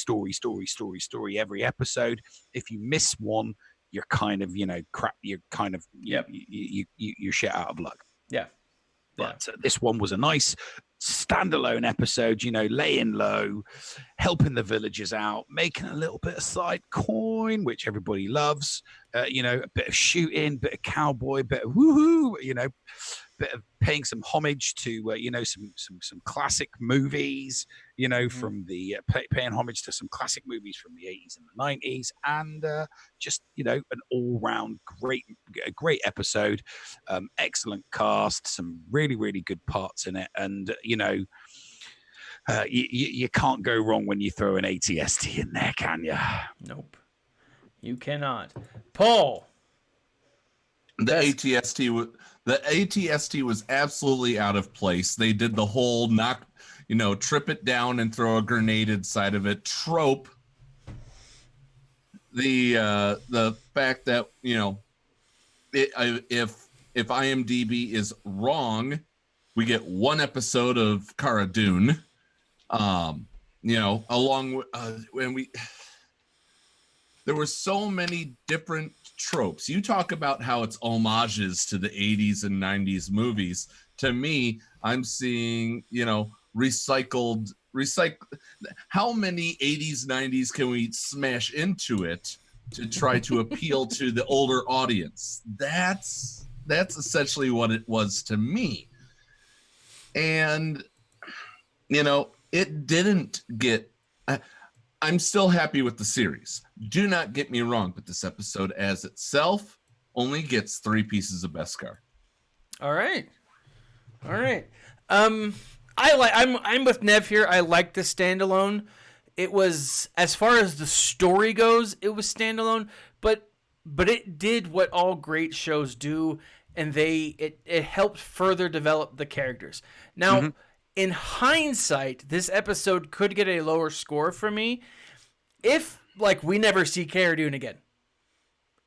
every episode, if you miss one, you're kind of, crap. You're kind of, you're shit out of luck. Yeah. But this one was a nice standalone episode, laying low, helping the villagers out, making a little bit of side coin, which everybody loves. A bit of shooting, bit of cowboy, bit of woohoo, bit of paying some homage to, some classic movies, from the paying homage to some classic movies from the 80s and the 90s, and just, an all-round great episode, excellent cast, some really, really good parts in it, and, you can't go wrong when you throw an ATST in there, can you? Nope. You cannot. Paul. The ATST was absolutely out of place. They did the whole trip it down and throw a grenade inside of it trope. The fact that if IMDb is wrong, we get one episode of Cara Dune. Along with when there were so many different tropes. You talk about how it's homages to the 80s and 90s movies. To me, I'm seeing, recycled. How many 80s, 90s can we smash into it to try to appeal to the older audience? That's essentially what it was to me. And, it didn't get... I'm still happy with the series. Do not get me wrong, but this episode as itself only gets 3 pieces of Beskar. All right. I'm with Nev here. I like the standalone. It was, as far as the story goes, it was standalone, but it did what all great shows do, and it helped further develop the characters. Now, in hindsight, this episode could get a lower score for me if, we never see Cara Dune again.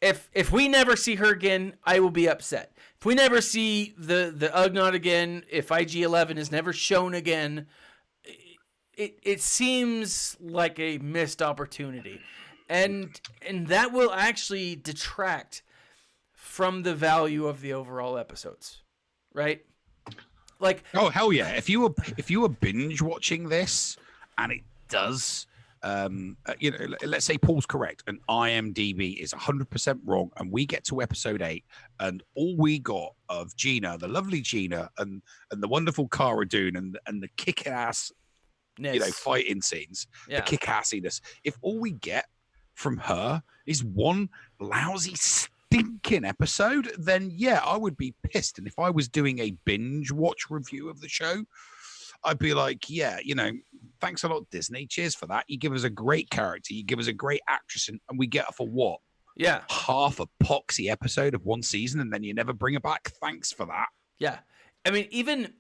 If we never see her again, I will be upset. If we never see the Ugnaught again, if IG-11 is never shown again, it seems like a missed opportunity. And that will actually detract from the value of the overall episodes, right? Oh hell yeah! If you were binge watching this, and it does, let's say Paul's correct, and IMDb is 100% wrong, and we get to episode 8, and all we got of Gina, the lovely Gina, and the wonderful Cara Dune, and the kick-ass, fighting scenes, the kick-assiness. If all we get from her is one lousy stinking episode, then yeah, I would be pissed. And if I was doing a binge watch review of the show, I'd be like, yeah, thanks a lot, Disney. Cheers for that. You give us a great character, you give us a great actress, and we get her for what? Yeah. Half a poxy episode of one season, and then you never bring her back. Thanks for that. Yeah. I mean, even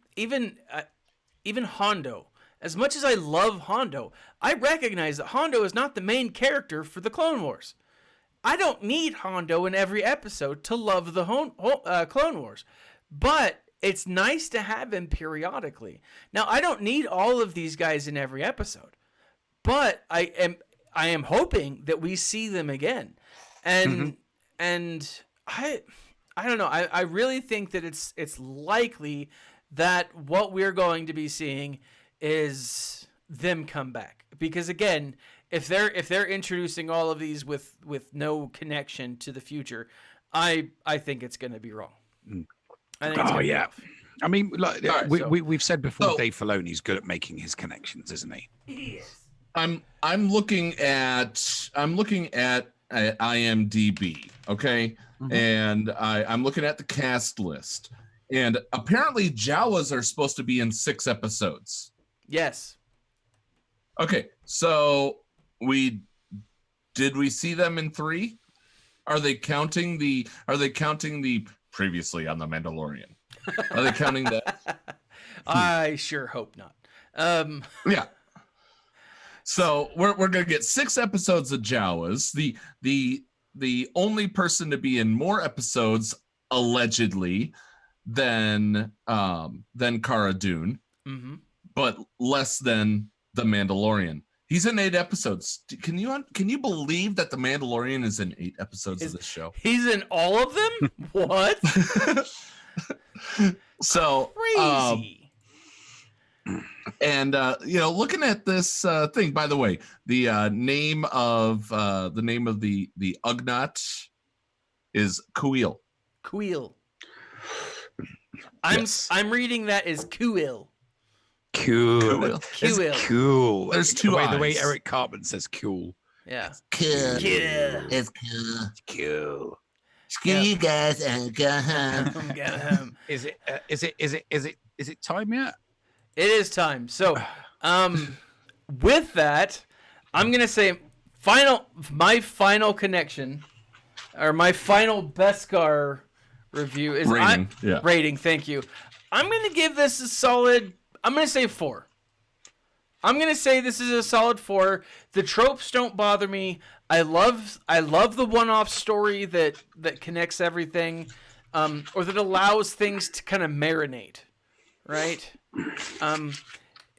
Hondo. As much as I love Hondo, I recognize that Hondo is not the main character for the Clone Wars. I don't need Hondo in every episode to love the Clone Wars. But it's nice to have him periodically. Now, I don't need all of these guys in every episode. But I am hoping that we see them again. And I don't know. I really think that it's likely that what we're going to be seeing is them come back, because again, if they're introducing all of these with no connection to the future, I think it's going to be wrong. I think it's yeah. I mean, like right, we've said before, Dave Filoni's good at making his connections, isn't he? He is. I'm looking at IMDb, okay, and I'm looking at the cast list, and apparently Jawas are supposed to be in 6 episodes. Yes. Okay, so did we see them in 3? Are they counting the previously on The Mandalorian? Are they counting that? I sure hope not. Yeah. So we're gonna get 6 episodes of Jawas. The only person to be in more episodes allegedly than Cara Dune, but less than The Mandalorian. He's in 8 episodes. Can you believe that The Mandalorian is in 8 episodes of this show? He's in all of them? What? So crazy. And looking at this thing, by the way, the name of the Ugnaught is Kuil. Kuil. Yes. I'm reading that as Kuil. Cool. Kuil. Cool. There's 2 the way eyes. Eric Cartman says cool. Yeah. Cool. Kuil. It's cool. Cool. Screw you guys and go home. Is it time yet? It is time. So, with that, I'm gonna say my final connection, or my final Beskar review is rating. Thank you. I'm gonna give this a solid. I'm gonna say 4. I'm gonna say this is a solid 4. The tropes don't bother me. I love the one-off story that connects everything, or that allows things to kind of marinate, right?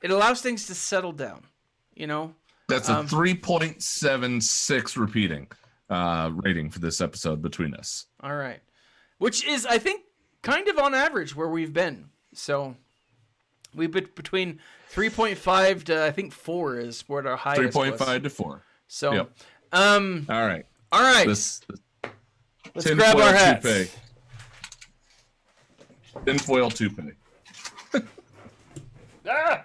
It allows things to settle down, That's a 3.76 repeating rating for this episode between us. All right. Which is, I think, kind of on average where we've been. So we've been between 3.5 to, I think, 4 is where our highest 3.5 to 4. So, yep. All right. Let's grab our hats. Toupee. Tinfoil toupee. Ah!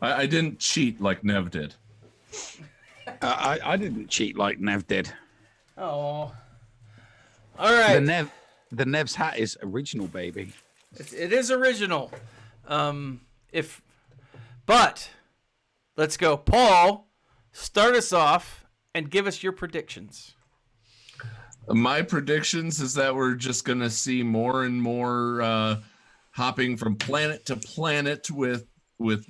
I didn't cheat like Nev did. I didn't cheat like Nev did. Oh. All right. The Nev's hat is original, baby. It is original. But let's go. Paul, start us off and give us your predictions. My predictions is that we're just going to see more and more hopping from planet to planet with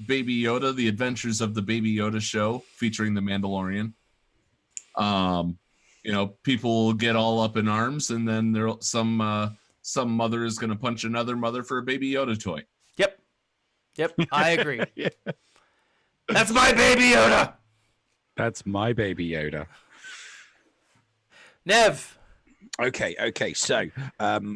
Baby Yoda, the adventures of the Baby Yoda show featuring the Mandalorian. People will get all up in arms, and then there some mother is going to punch another mother for a Baby Yoda toy. Yep, I agree. Yeah. That's my Baby Yoda. That's my Baby Yoda. Nev. Okay. So,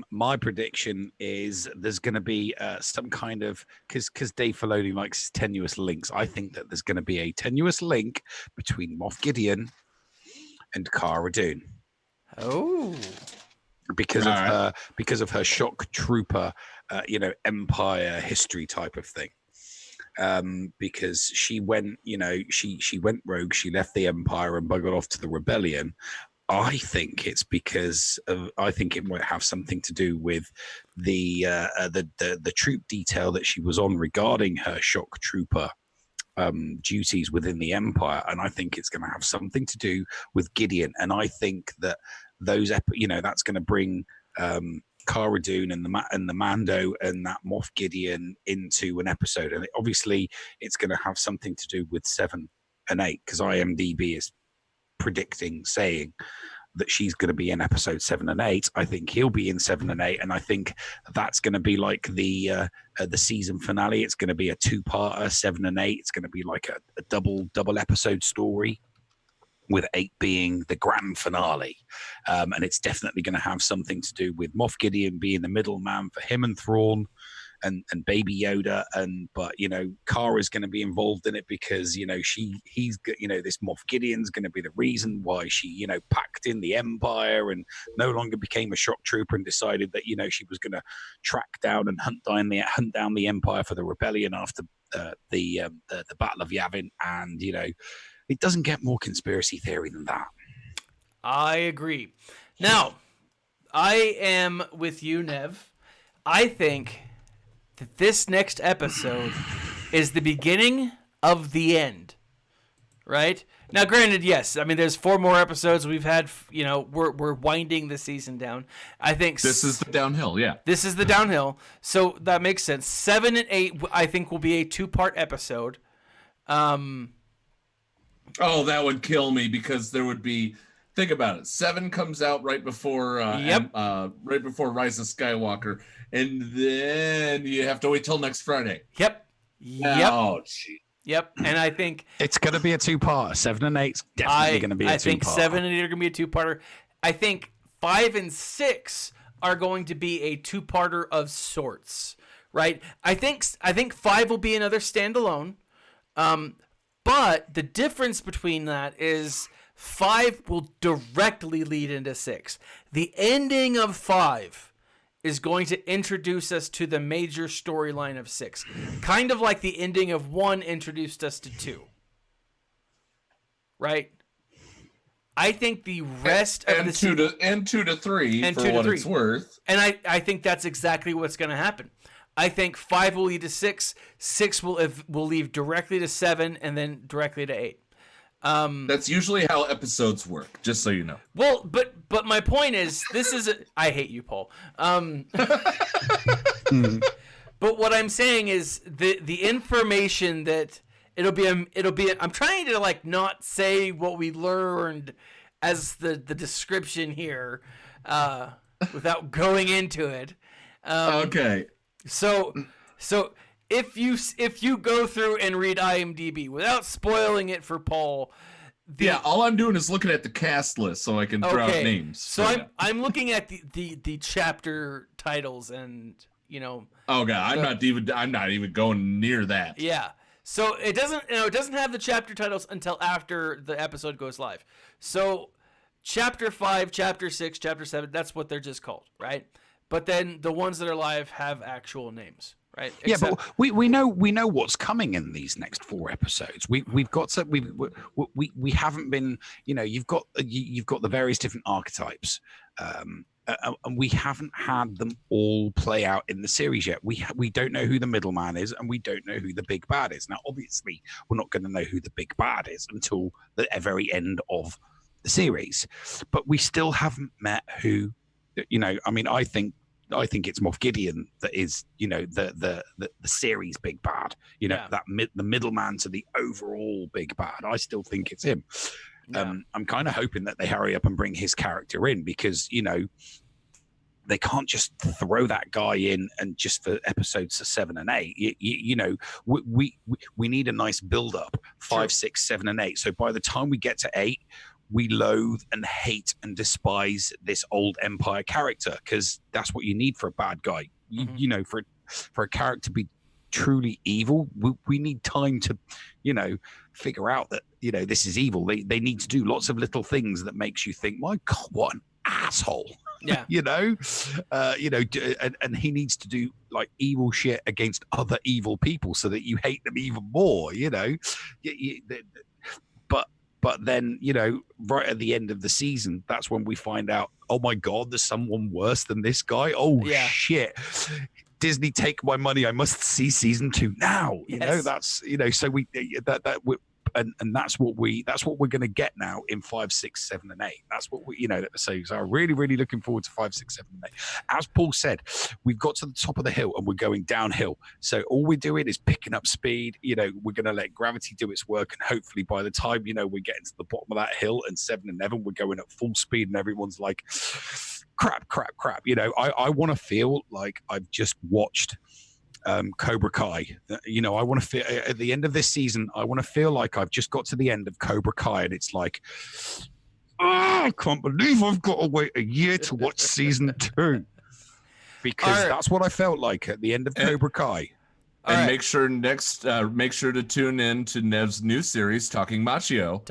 my prediction is there's going to be some kind of because Dave Filoni likes tenuous links. I think that there's going to be a tenuous link between Moff Gideon and Cara Dune. Oh, because of her shock trooper, Empire history type of thing. Because she went, she went rogue. She left the Empire and buggered off to the rebellion. I think it's because I think it might have something to do with the troop detail that she was on regarding her shock trooper duties within the Empire, and I think it's going to have something to do with Gideon. And I think that that's going to bring Cara Dune and the Mando and that Moff Gideon into an episode, and obviously it's going to have something to do with 7 and 8 because IMDb is saying that she's going to be in episode 7 and 8. I think he'll be in 7 and 8, and I think that's going to be like the season finale. It's going to be a 2-parter, 7 and 8. It's going to be like a double episode story, with 8 being the grand finale. And it's definitely going to have something to do with Moff Gideon being the middleman for him and Thrawn and Baby Yoda. But Kara's going to be involved in it because, this Moff Gideon's going to be the reason why she, packed in the Empire and no longer became a shock trooper and decided that, she was going to track down and hunt down the Empire for the rebellion after the Battle of Yavin. And, it doesn't get more conspiracy theory than that. I agree. Now, I am with you, Nev. I think that this next episode is the beginning of the end, right? Now, granted, yes. I mean, there's 4 more episodes we've had. We're winding the season down. I think this is the downhill. Yeah, this is the downhill. So that makes sense. 7 and 8, I think, will be a 2-part episode. Oh, that would kill me because there would be. Think about it. 7 comes out right before right before Rise of Skywalker, and then you have to wait till next Friday. Yep. Oh, gee. Yep. And I think it's going to be a 2-parter. 7 and 8's definitely going to be a 2-parter. I think 7 and 8 are going to be a 2-parter. I think 5 and 6 are going to be a 2-parter of sorts, right? I think 5 will be another standalone. But the difference between that is 5 will directly lead into 6. The ending of 5 is going to introduce us to the major storyline of 6. Kind of like the ending of 1 introduced us to 2. Right? I think the rest of the 2 to 3 and for 2 to what 3. it's worth. And I think that's exactly what's going to happen. I think 5 will lead to 6. 6 will lead directly to 7, and then directly to 8. That's usually how episodes work. Just so you know. Well, but my point is, I hate you, Paul. But what I'm saying is the information that it'll be. I'm trying to not say what we learned as the description here, without going into it. Okay. So if you go through and read IMDb without spoiling it for Paul, all I'm doing is looking at the cast list so I can throw out names. So I'm looking at the chapter titles and Oh god, I'm not even going near that. Yeah. So it doesn't have the chapter titles until after the episode goes live. So chapter 5, chapter 6, chapter 7, that's what they're just called, right? But then the ones that are live have actual names, right? But we know what's coming in these next 4 episodes. We haven't been, you've got the various different archetypes, and we haven't had them all play out in the series yet. We don't know who the middleman is, and we don't know who the big bad is. Now, obviously, we're not going to know who the big bad is until the very end of the series, but we still haven't met who. I think it's Moff Gideon that is, the series big bad. The middleman to the overall big bad. I still think it's him. Yeah. I'm kind of hoping that they hurry up and bring his character in because they can't just throw that guy in and just for episodes 7 and 8. We need a nice build up 5, 6, 7, and 8. So by the time we get to 8. We loathe and hate and despise this old Empire character because that's what you need for a bad guy. Mm-hmm. For a character to be truly evil, we need time to, figure out that, this is evil. They need to do lots of little things that makes you think, my God, what an asshole. Yeah. And he needs to do like evil shit against other evil people so that you hate them even more, But then, right at the end of the season, that's when we find out, oh my God, there's someone worse than this guy. Oh Yeah. shit. Disney, take my money. I must see season 2 now. Yes. That's, so and that's what we're going to get now in 5, 6, 7, and 8. That's what we, so I'm really, really looking forward to 5, 6, 7, and 8. As Paul said, we've got to the top of the hill and we're going downhill. So all we're doing is picking up speed. We're going to let gravity do its work, and hopefully by the time we're getting to the bottom of that hill and 7 and 11, we're going at full speed, and everyone's like, crap. I want to feel like I've just watched Cobra Kai. I want to feel at the end of this season, I want to feel like I've just got to the end of Cobra Kai, and it's like, I can't believe I've got to wait a year to watch season 2, because that's what I felt like at the end of Cobra Kai. And make sure to tune in to Nev's new series, Talking Machio.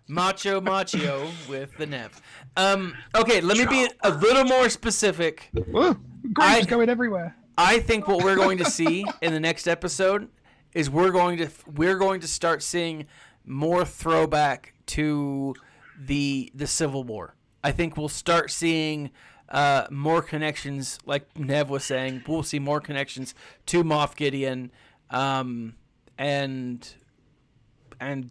Macho with the Nev. Okay, let me be a little more specific. Graves going everywhere. I think what we're going to see in the next episode is we're going to start seeing more throwback to the Civil War. I think we'll start seeing more connections, like Nev was saying. We'll see more connections to Moff Gideon, and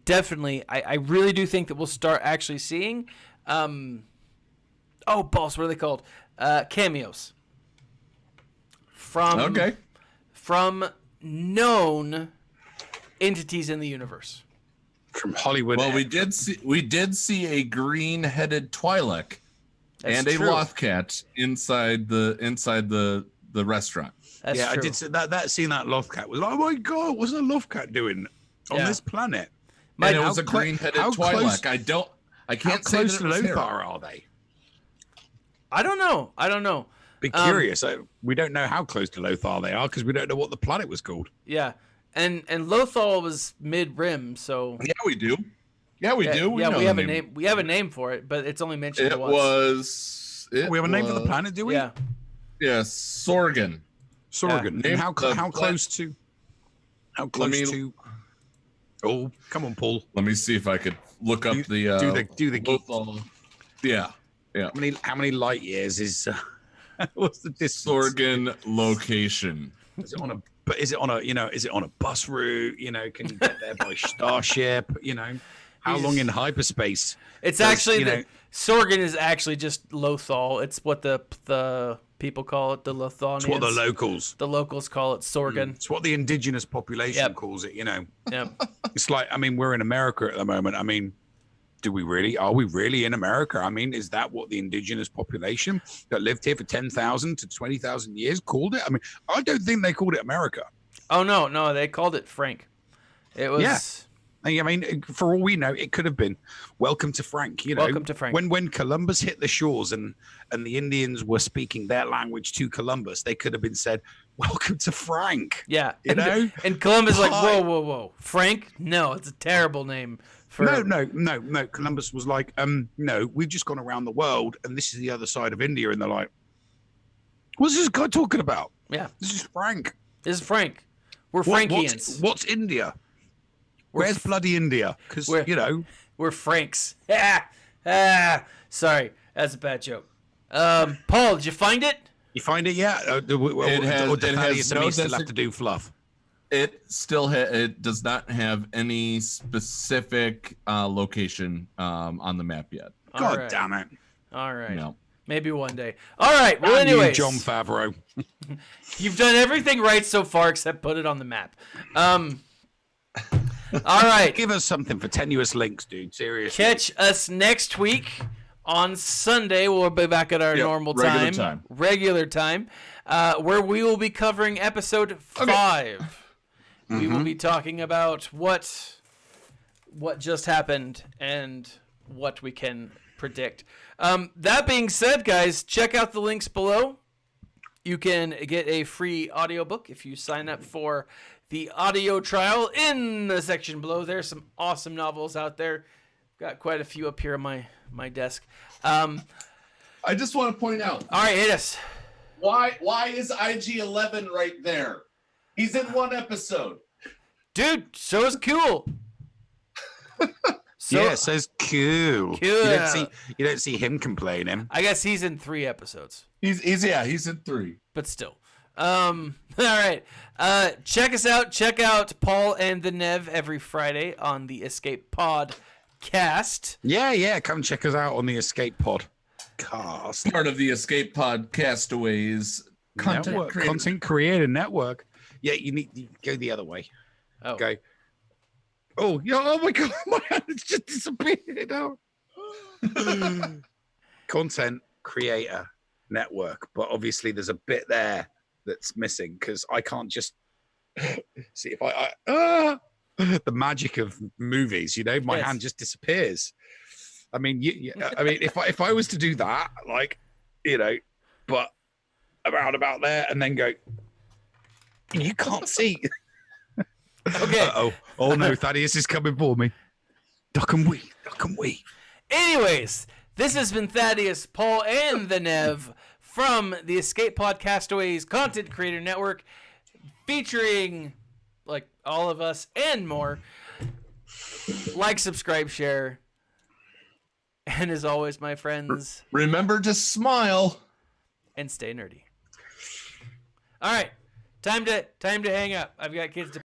definitely, I really do think that we'll start actually seeing, balls, what are they called? Cameos. From known entities in the universe. From Hollywood. Well, we did see a green-headed Twi'lek and true. a Lothcat inside the restaurant. That's true. true. I did see that. Seeing that Lothcat was like, oh my God, what's a Lothcat doing on this planet? And it was a green-headed Twi'lek. I can't say close that to it was him. Lothar are they? I don't know. Be curious. We don't know how close to Lothar they are because we don't know what the planet was called. Yeah, and Lothal was mid-rim, so yeah, we do. Yeah, we do. We have a name. We have a name for it, but it's only mentioned once. We have a name for the planet, do we? Yeah. Yeah, Sorgan. Sorgan. Yeah. And how close to? How close to? Oh, come on, Paul. Let me see if I could look up do the geek. Yeah. How many light years is? What's the distance? Sorgan location. Is it on a bus route? Can you get there by starship? How long in hyperspace? It's actually Sorgan is actually just Lothal. It's what the people call it, the Lothanians. It's what the locals call it, Sorgan. It's what the indigenous population calls it. Yep. It's like, we're in America at the moment. Are we really in America? Is that what the indigenous population that lived here for 10,000 to 20,000 years called it? I don't think they called it America. Oh, no, they called it Frank. It was... Yeah. For all we know, it could have been Welcome to Frank. Welcome to Frank. When Columbus hit the shores and the Indians were speaking their language to Columbus, they could have been said, Welcome to Frank. Yeah. And Columbus like, whoa. Frank? No, it's a terrible name. No. Columbus was like, no, we've just gone around the world and this is the other side of India. And they're like, what's this guy talking about? Yeah. This is Frank. We're Frankians. What's India? Where's bloody India? Because, we're Franks. Sorry, that's a bad joke. Paul, did you find it? You find it yet? It has no still have to do fluff. It still it does not have any specific location on the map yet. God damn it! All right, no. Maybe one day. All right. Well, anyway, John Favreau, you've done everything right so far except put it on the map. All right. Give us something for tenuous links, dude. Seriously. Catch us next week on Sunday. We'll be back at our normal regular time, where we will be covering episode 5. We will be talking about what just happened and what we can predict. That being said, guys, check out the links below. You can get a free audiobook if you sign up for the audio trial in the section below. There's some awesome novels out there. Got quite a few up here on my desk. I just want to point out. All right, hit us. Why is IG-11 right there? He's in one episode. Dude, so is Cool. So, yeah, says cool. Cool. You don't see him complaining. I guess he's in 3 episodes. He's in 3. But still. All right. Check us out. Check out Paul and the Nev every Friday on the Escape Podcast. Yeah. Come check us out on the Escape Pod cast. Part of the Escape Pod Castaways Content Creator Network. Yeah, you need to go the other way. Oh. Go. Oh, yeah, oh my God, my hand has just disappeared. Oh. Content Creator Network. But obviously there's a bit there that's missing because I can't just see if the magic of movies, my hand just disappears. I mean, if I was to do that, but about there and then go, you can't see. Okay. Oh no, Thaddeus is coming for me. Duck and weave. Anyways, this has been Thaddeus, Paul, and the Nev from the Escape Pod Castaways Content Creator Network, featuring all of us and more. Like, subscribe, share, and as always, my friends, remember to smile and stay nerdy. All right, time to hang up. I've got kids to